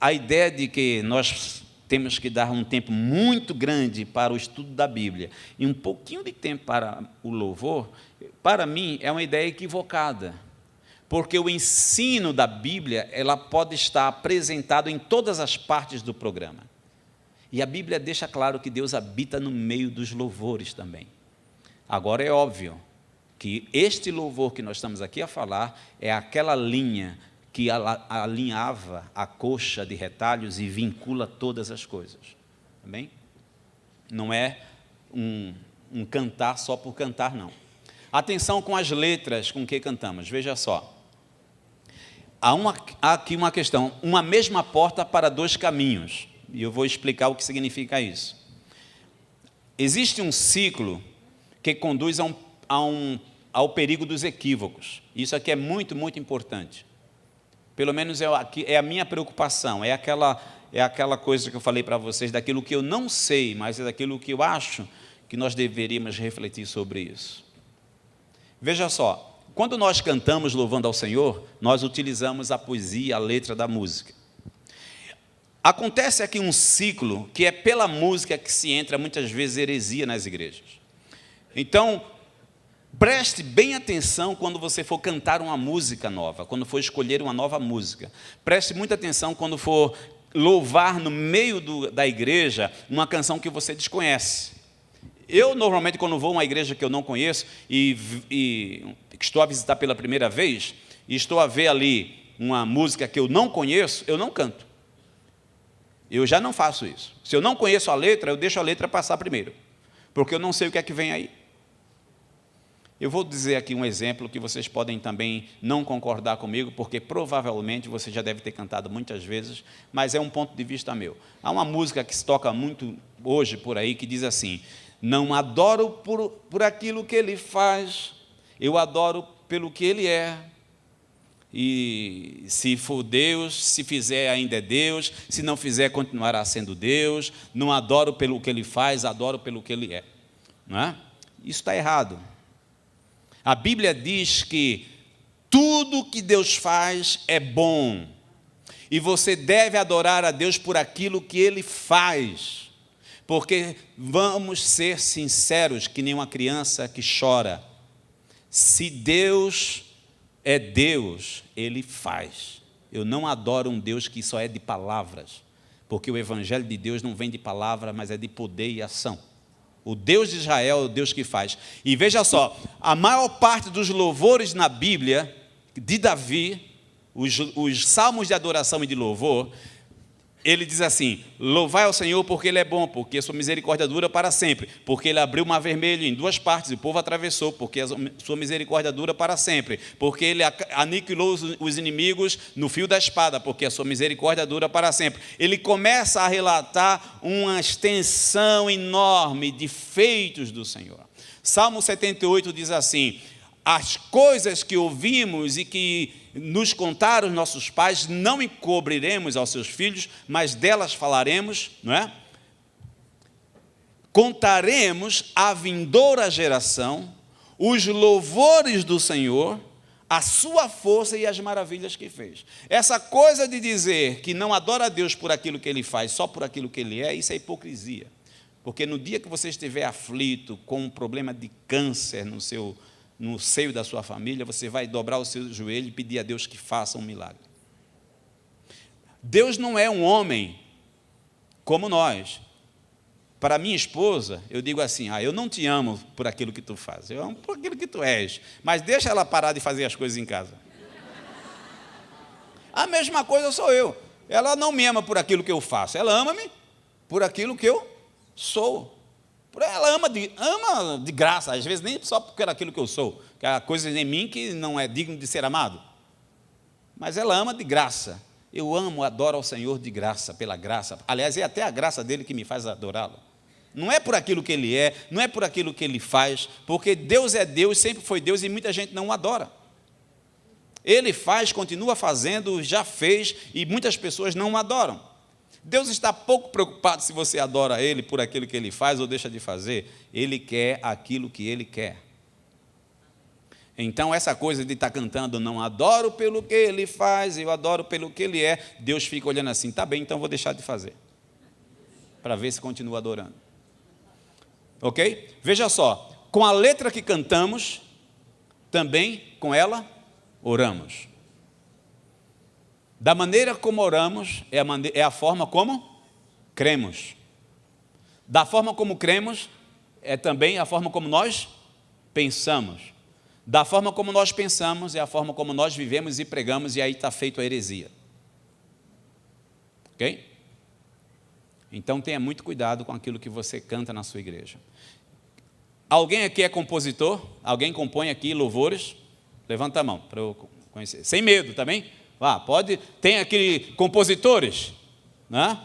A ideia de que nós temos que dar um tempo muito grande para o estudo da Bíblia e um pouquinho de tempo para o louvor, para mim é uma ideia equivocada, porque o ensino da Bíblia, ela pode estar apresentado em todas as partes do programa. E a Bíblia deixa claro que Deus habita no meio dos louvores também. Agora é óbvio que este louvor que nós estamos aqui a falar é aquela linha que alinhava a coxa de retalhos e vincula todas as coisas. Tá bem? Não é um cantar só por cantar, não. Atenção com as letras com que cantamos. Veja só. Há aqui uma questão. Uma mesma porta para dois caminhos. E eu vou explicar o que significa isso. Existe um ciclo que conduz ao perigo dos equívocos. Isso aqui é muito, muito importante. Pelo menos é a minha preocupação, é aquela coisa que eu falei para vocês, daquilo que eu não sei, mas é daquilo que eu acho que nós deveríamos refletir sobre isso. Veja só, quando nós cantamos louvando ao Senhor, nós utilizamos a poesia, a letra da música. Acontece aqui um ciclo que é pela música que se entra muitas vezes heresia nas igrejas. Então, preste bem atenção quando você for cantar uma música nova, quando for escolher uma nova música. Preste muita atenção quando for louvar no meio da igreja uma canção que você desconhece. Eu, normalmente, quando vou a uma igreja que eu não conheço e estou a visitar pela primeira vez, e estou a ver ali uma música que eu não conheço, eu não canto. Eu já não faço isso. Se eu não conheço a letra, eu deixo a letra passar primeiro, porque eu não sei o que é que vem aí. Eu vou dizer aqui um exemplo que vocês podem também não concordar comigo, porque provavelmente você já deve ter cantado muitas vezes, mas é um ponto de vista meu. Há uma música que se toca muito hoje por aí, que diz assim: não adoro por aquilo que ele faz, eu adoro pelo que ele é. E se for Deus, se fizer ainda é Deus, se não fizer continuará sendo Deus. Não adoro pelo que ele faz, adoro pelo que ele é. Não é? Isso está errado. A Bíblia diz que tudo que Deus faz é bom, e você deve adorar a Deus por aquilo que ele faz, porque vamos ser sinceros, que nem uma criança que chora. Se Deus é Deus, ele faz. Eu não adoro um Deus que só é de palavras, porque o evangelho de Deus não vem de palavra, mas é de poder e ação. O Deus de Israel é o Deus que faz. E veja só, a maior parte dos louvores na Bíblia, de Davi, os salmos de adoração e de louvor, ele diz assim: louvai ao Senhor porque ele é bom, porque a sua misericórdia dura para sempre, porque ele abriu o mar vermelho em duas partes e o povo atravessou, porque a sua misericórdia dura para sempre, porque ele aniquilou os inimigos no fio da espada, porque a sua misericórdia dura para sempre. Ele começa a relatar uma extensão enorme de feitos do Senhor. Salmo 78 diz assim: as coisas que ouvimos e que nos contaram os nossos pais, não encobriremos aos seus filhos, mas delas falaremos, não é? Contaremos à vindoura geração os louvores do Senhor, a sua força e as maravilhas que fez. Essa coisa de dizer que não adora a Deus por aquilo que ele faz, só por aquilo que ele é, isso é hipocrisia. Porque no dia que você estiver aflito com um problema de câncer no seio da sua família, você vai dobrar o seu joelho e pedir a Deus que faça um milagre. Deus não é um homem como nós. Para minha esposa, eu digo assim, eu não te amo por aquilo que tu fazes, eu amo por aquilo que tu és, mas deixa ela parar de fazer as coisas em casa. A mesma coisa sou eu. Ela não me ama por aquilo que eu faço, ela ama-me por aquilo que eu sou. Ela ama de graça, às vezes nem só por aquilo que eu sou, que há coisas em mim que não é digno de ser amado. Mas ela ama de graça. Eu amo, adoro ao Senhor de graça, pela graça. Aliás, é até a graça dele que me faz adorá-lo. Não é por aquilo que ele é, não é por aquilo que ele faz, porque Deus é Deus, sempre foi Deus e muita gente não o adora. Ele faz, continua fazendo, já fez e muitas pessoas não o adoram. Deus está pouco preocupado se você adora Ele por aquilo que Ele faz ou deixa de fazer. Ele quer aquilo que Ele quer. Então, essa coisa de estar cantando, não adoro pelo que Ele faz, eu adoro pelo que Ele é, Deus fica olhando assim, tá bem, então vou deixar de fazer, para ver se continua adorando. Ok? Veja só, com a letra que cantamos, também com ela oramos. Da maneira como oramos, é a forma como cremos. Da forma como cremos, é também a forma como nós pensamos. Da forma como nós pensamos, é a forma como nós vivemos e pregamos, e aí está feito a heresia. Ok? Então tenha muito cuidado com aquilo que você canta na sua igreja. Alguém aqui é compositor? Alguém compõe aqui louvores? Levanta a mão para eu conhecer. Sem medo também? Pode. Tem aqui compositores? Né?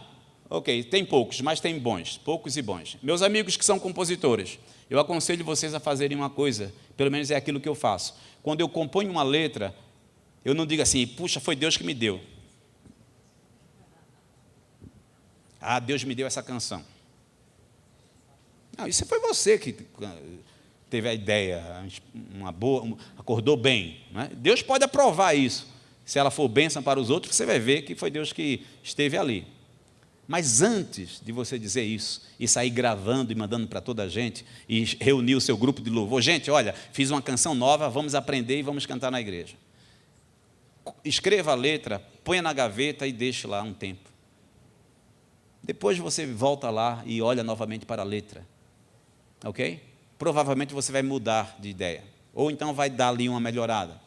Ok, tem poucos, mas tem bons, poucos e bons. Meus amigos que são compositores, eu aconselho vocês a fazerem uma coisa, pelo menos é aquilo que eu faço. Quando eu componho uma letra, eu não digo assim, puxa, foi Deus que me deu. Deus me deu essa canção. Não, isso foi você que teve a ideia, acordou bem. Né? Deus pode aprovar isso. Se ela for bênção para os outros, você vai ver que foi Deus que esteve ali. Mas antes de você dizer isso, e sair gravando e mandando para toda a gente, e reunir o seu grupo de louvor, gente, olha, fiz uma canção nova, vamos aprender e vamos cantar na igreja. Escreva a letra, ponha na gaveta e deixe lá um tempo. Depois você volta lá e olha novamente para a letra. Ok? Provavelmente você vai mudar de ideia. Ou então vai dar ali uma melhorada.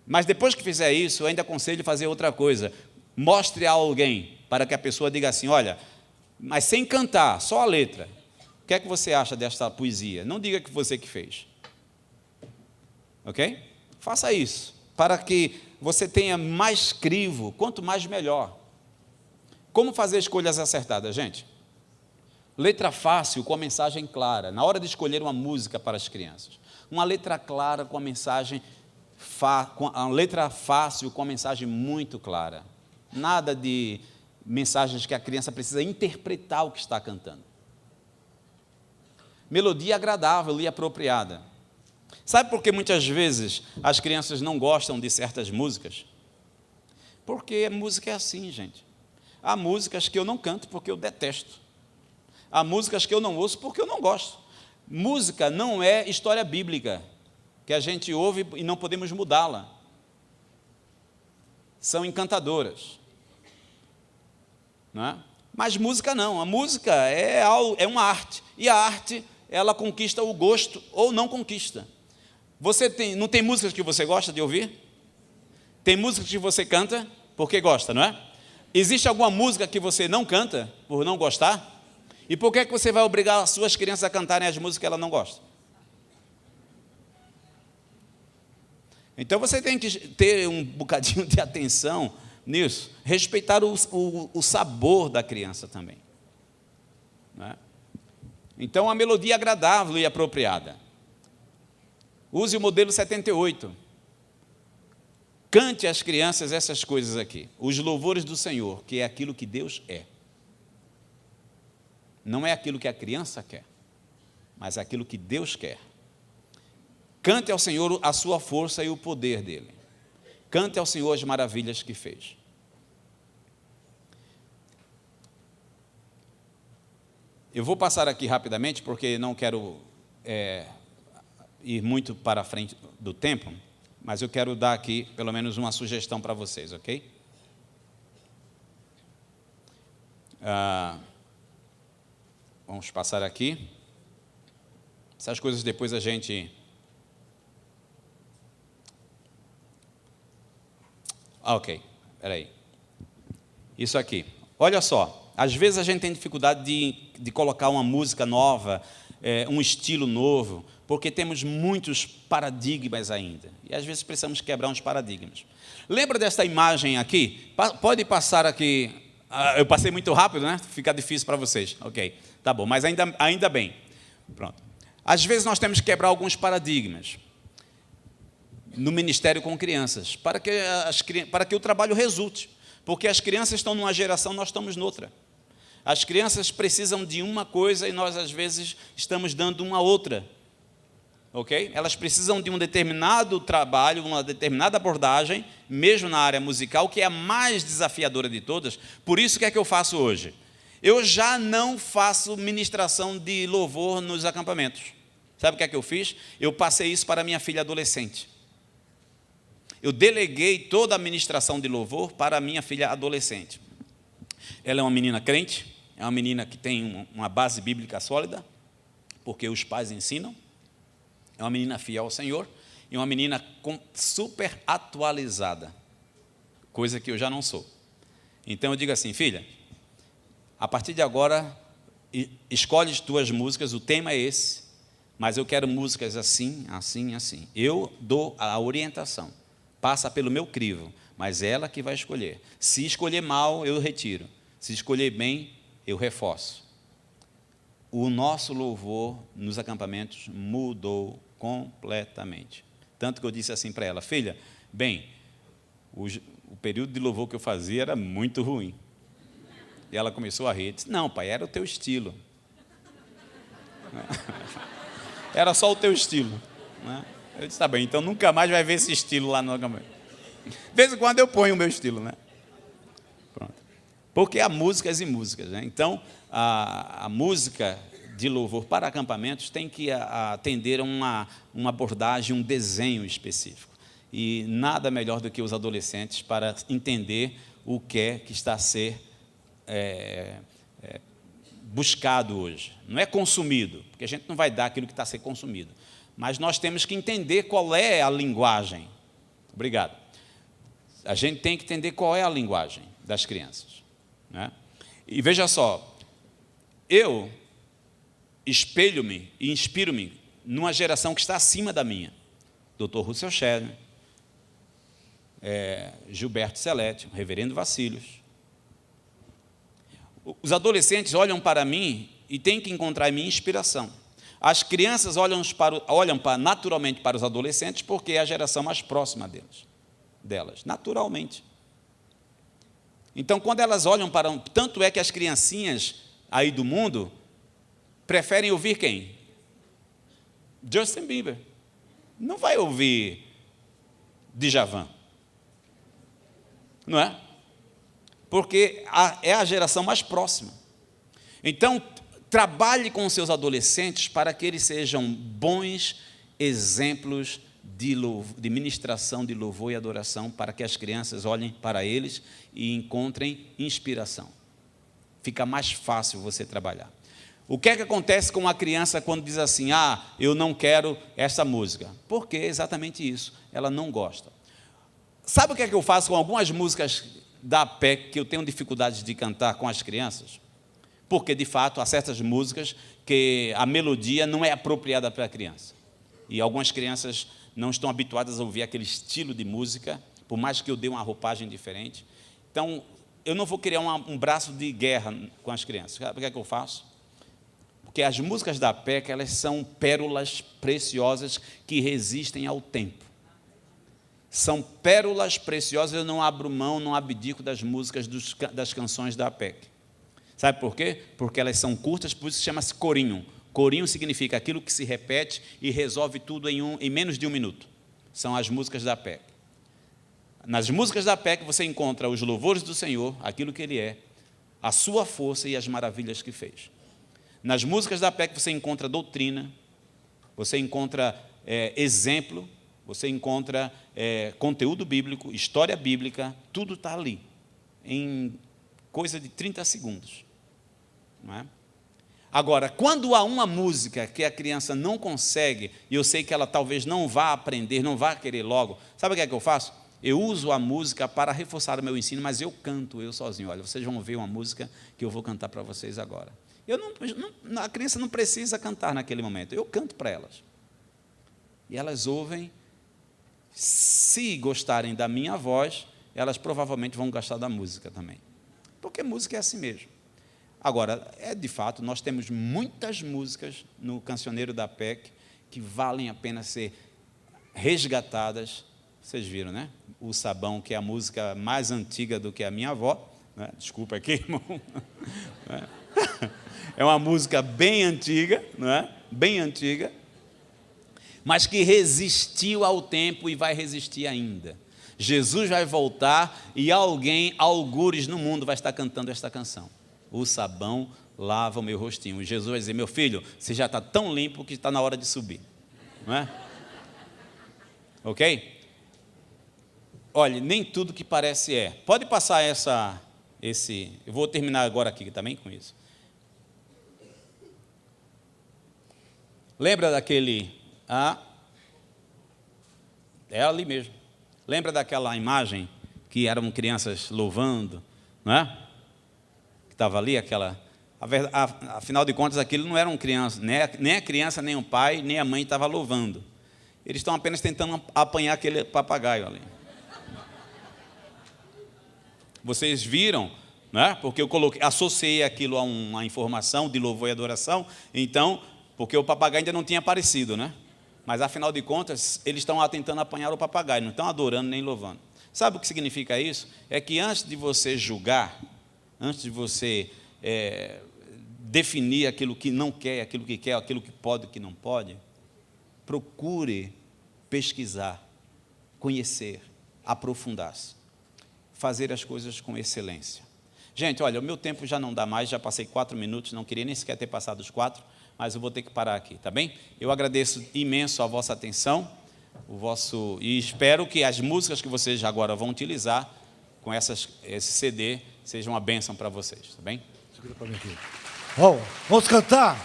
Mas depois que fizer isso, eu ainda aconselho fazer outra coisa. Mostre a alguém, para que a pessoa diga assim, olha, mas sem cantar, só a letra. O que é que você acha desta poesia? Não diga que você que fez. Ok? Faça isso, para que você tenha mais crivo, quanto mais melhor. Como fazer escolhas acertadas, gente? Letra fácil com a mensagem clara. Na hora de escolher uma música para as crianças. Uma letra clara com a mensagem uma letra fácil com a mensagem muito clara. Nada de mensagens que a criança precisa interpretar o que está cantando. Melodia agradável e apropriada. Sabe por que muitas vezes as crianças não gostam de certas músicas? Porque a música é assim, gente. Há músicas que eu não canto porque eu detesto. Há músicas que eu não ouço porque eu não gosto. Música não é história bíblica, que a gente ouve e não podemos mudá-la. São encantadoras. Não é? Mas música não. A música é uma arte. E a arte, ela conquista o gosto ou não conquista. Não tem músicas que você gosta de ouvir? Tem músicas que você canta porque gosta, não é? Existe alguma música que você não canta por não gostar? E por que é que você vai obrigar as suas crianças a cantarem as músicas que ela não gosta? Então você tem que ter um bocadinho de atenção nisso, respeitar o sabor da criança também. Não é? Então a melodia agradável e apropriada. Use o modelo 78. Cante às crianças essas coisas aqui. Os louvores do Senhor, que é aquilo que Deus é. Não é aquilo que a criança quer, mas aquilo que Deus quer. Cante ao Senhor a sua força e o poder dele. Cante ao Senhor as maravilhas que fez. Eu vou passar aqui rapidamente, porque não quero ir muito para a frente do tempo, mas eu quero dar aqui, pelo menos, uma sugestão para vocês, ok? Vamos passar aqui. Essas coisas depois a gente... ok, peraí. Isso aqui. Olha só, às vezes a gente tem dificuldade de colocar uma música nova, um estilo novo, porque temos muitos paradigmas ainda. E às vezes precisamos quebrar uns paradigmas. Lembra desta imagem aqui? Pode passar aqui. Eu passei muito rápido, né? Fica difícil para vocês. Ok, tá bom, mas ainda bem. Pronto. Às vezes nós temos que quebrar alguns paradigmas no ministério com crianças, para que o trabalho resulte. Porque as crianças estão numa geração, nós estamos noutra. As crianças precisam de uma coisa e nós, às vezes, estamos dando uma outra. Ok? Elas precisam de um determinado trabalho, uma determinada abordagem, mesmo na área musical, que é a mais desafiadora de todas. Por isso, o que é que eu faço hoje? Eu já não faço ministração de louvor nos acampamentos. Sabe o que é que eu fiz? Eu passei isso para minha filha adolescente. Eu deleguei toda a ministração de louvor para a minha filha adolescente. Ela é uma menina crente, é uma menina que tem uma base bíblica sólida, porque os pais ensinam. É uma menina fiel ao Senhor e uma menina super atualizada, coisa que eu já não sou. Então eu digo assim, filha, a partir de agora, escolhe as tuas músicas, o tema é esse, mas eu quero músicas assim, assim, assim. Eu dou a orientação, passa pelo meu crivo, mas ela que vai escolher. Se escolher mal, eu retiro. Se escolher bem, eu reforço. O nosso louvor nos acampamentos mudou completamente. Tanto que eu disse assim para ela, filha, bem, o período de louvor que eu fazia era muito ruim. E ela começou a rir. Disse, não, pai, era o teu estilo. Era só o teu estilo. Eu disse, tá bem, então nunca mais vai ver esse estilo lá no acampamento. De vez em quando eu ponho o meu estilo, né? Pronto. Porque há músicas e músicas, né? Então, a música de louvor para acampamentos tem que atender a uma abordagem, um desenho específico. E nada melhor do que os adolescentes para entender o que é que está a ser buscado hoje. Não é consumido, porque a gente não vai dar aquilo que está a ser consumido. Mas nós temos que entender qual é a linguagem. Obrigado. A gente tem que entender qual é a linguagem das crianças, né? E veja só, eu espelho-me e inspiro-me numa geração que está acima da minha. Dr. Russell Shedd, Gilberto Celeste, o reverendo Vacílios. Os adolescentes olham para mim e têm que encontrar em mim inspiração. As crianças olham naturalmente para os adolescentes porque é a geração mais próxima delas, naturalmente. Então, quando elas olham para... Tanto é que as criancinhas aí do mundo preferem ouvir quem? Justin Bieber. Não vai ouvir Djavan. Não é? Porque é a geração mais próxima. Então, trabalhe com os seus adolescentes para que eles sejam bons exemplos de ministração, de louvor e adoração, para que as crianças olhem para eles e encontrem inspiração. Fica mais fácil você trabalhar. O que é que acontece com uma criança quando diz assim, eu não quero essa música? Porque é exatamente isso, ela não gosta. Sabe o que é que eu faço com algumas músicas da PEC que eu tenho dificuldades de cantar com as crianças? Porque, de fato, há certas músicas que a melodia não é apropriada para a criança. E algumas crianças não estão habituadas a ouvir aquele estilo de música, por mais que eu dê uma roupagem diferente. Então, eu não vou criar um braço de guerra com as crianças. Sabe o que é que eu faço? Porque as músicas da PEC, elas são pérolas preciosas que resistem ao tempo. São pérolas preciosas, eu não abro mão, não abdico das músicas, das canções da PEC. Sabe por quê? Porque elas são curtas, por isso chama-se corinho. Corinho significa aquilo que se repete e resolve tudo em menos de 1 minuto. São as músicas da PEC. Nas músicas da PEC você encontra os louvores do Senhor, aquilo que Ele é, a sua força e as maravilhas que fez. Nas músicas da PEC você encontra doutrina, você encontra exemplo, você encontra conteúdo bíblico, história bíblica, tudo está ali, em coisa de 30 segundos. Não é? Agora, quando há uma música que a criança não consegue, e eu sei que ela talvez não vá aprender, não vá querer logo, sabe o que é que eu faço? Eu uso a música para reforçar o meu ensino, mas eu canto eu sozinho. Olha, vocês vão ver uma música que eu vou cantar para vocês agora. A criança não precisa cantar naquele momento, eu canto para elas. E elas ouvem, se gostarem da minha voz, elas provavelmente vão gostar da música também. Porque música é assim mesmo. Agora, de fato, nós temos muitas músicas no Cancioneiro da PEC que valem a pena ser resgatadas. Vocês viram, né? O Sabão, que é a música mais antiga do que a minha avó. Né? Desculpa aqui, irmão. É uma música bem antiga, não é? Bem antiga, mas que resistiu ao tempo e vai resistir ainda. Jesus vai voltar e alguém, algures no mundo, vai estar cantando esta canção. O sabão lava o meu rostinho. E Jesus vai dizer, meu filho, você já está tão limpo que está na hora de subir. Não é? Ok? Olha, nem tudo que parece é. Pode passar eu vou terminar agora aqui também com isso. Lembra daquele... é ali mesmo. Lembra daquela imagem que eram crianças louvando, não é? Que estava ali, afinal de contas, aquilo não eram crianças, nem a criança, nem o pai, nem a mãe estava louvando. Eles estão apenas tentando apanhar aquele papagaio ali. Vocês viram, né? Porque eu associei aquilo a uma informação de louvor e adoração, então, porque o papagaio ainda não tinha aparecido, né? Mas, afinal de contas, eles estão tentando apanhar o papagaio, não estão adorando nem louvando. Sabe o que significa isso? É que antes de você julgar, antes de você definir aquilo que não quer, aquilo que quer, aquilo que pode, o que não pode, procure pesquisar, conhecer, aprofundar-se, fazer as coisas com excelência. Gente, olha, o meu tempo já não dá mais, já passei 4 minutos, não queria nem sequer ter passado os 4, mas eu vou ter que parar aqui, tá bem? Eu agradeço imenso a vossa atenção, e espero que as músicas que vocês agora vão utilizar com esse CD sejam uma bênção para vocês, tá bem? Segura para mim aqui. Vamos cantar.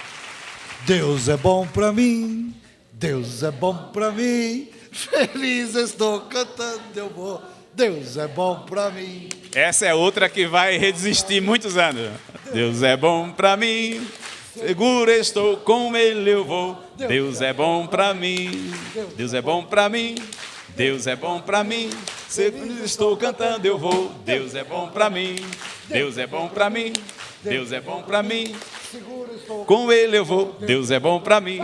Deus é bom para mim, Deus é bom para mim, feliz estou cantando, eu vou. Deus é bom para mim. Essa é outra que vai resistir muitos anos. Deus é bom para mim, seguro estou, com Ele eu vou. Deus é bom para mim, Deus é bom para mim, Deus é bom para mim, seguro estou cantando eu vou. Deus é bom para mim, Deus é bom para mim, Deus é bom para mim, com Ele eu vou. Deus é bom para mim,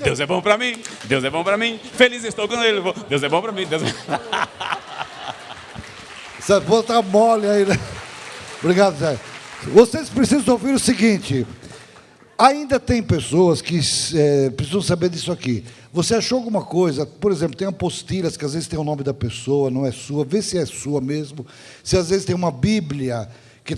Deus é bom para mim, Deus é bom para mim, feliz estou com Ele eu vou. Deus é bom para mim, Deus é... Você botar mole aí, né? Obrigado, Zé. Vocês precisam ouvir o seguinte: ainda tem pessoas que precisam saber disso aqui. Você achou alguma coisa, por exemplo, tem apostilas que às vezes tem o nome da pessoa, não é sua, vê se é sua mesmo. Se às vezes tem uma Bíblia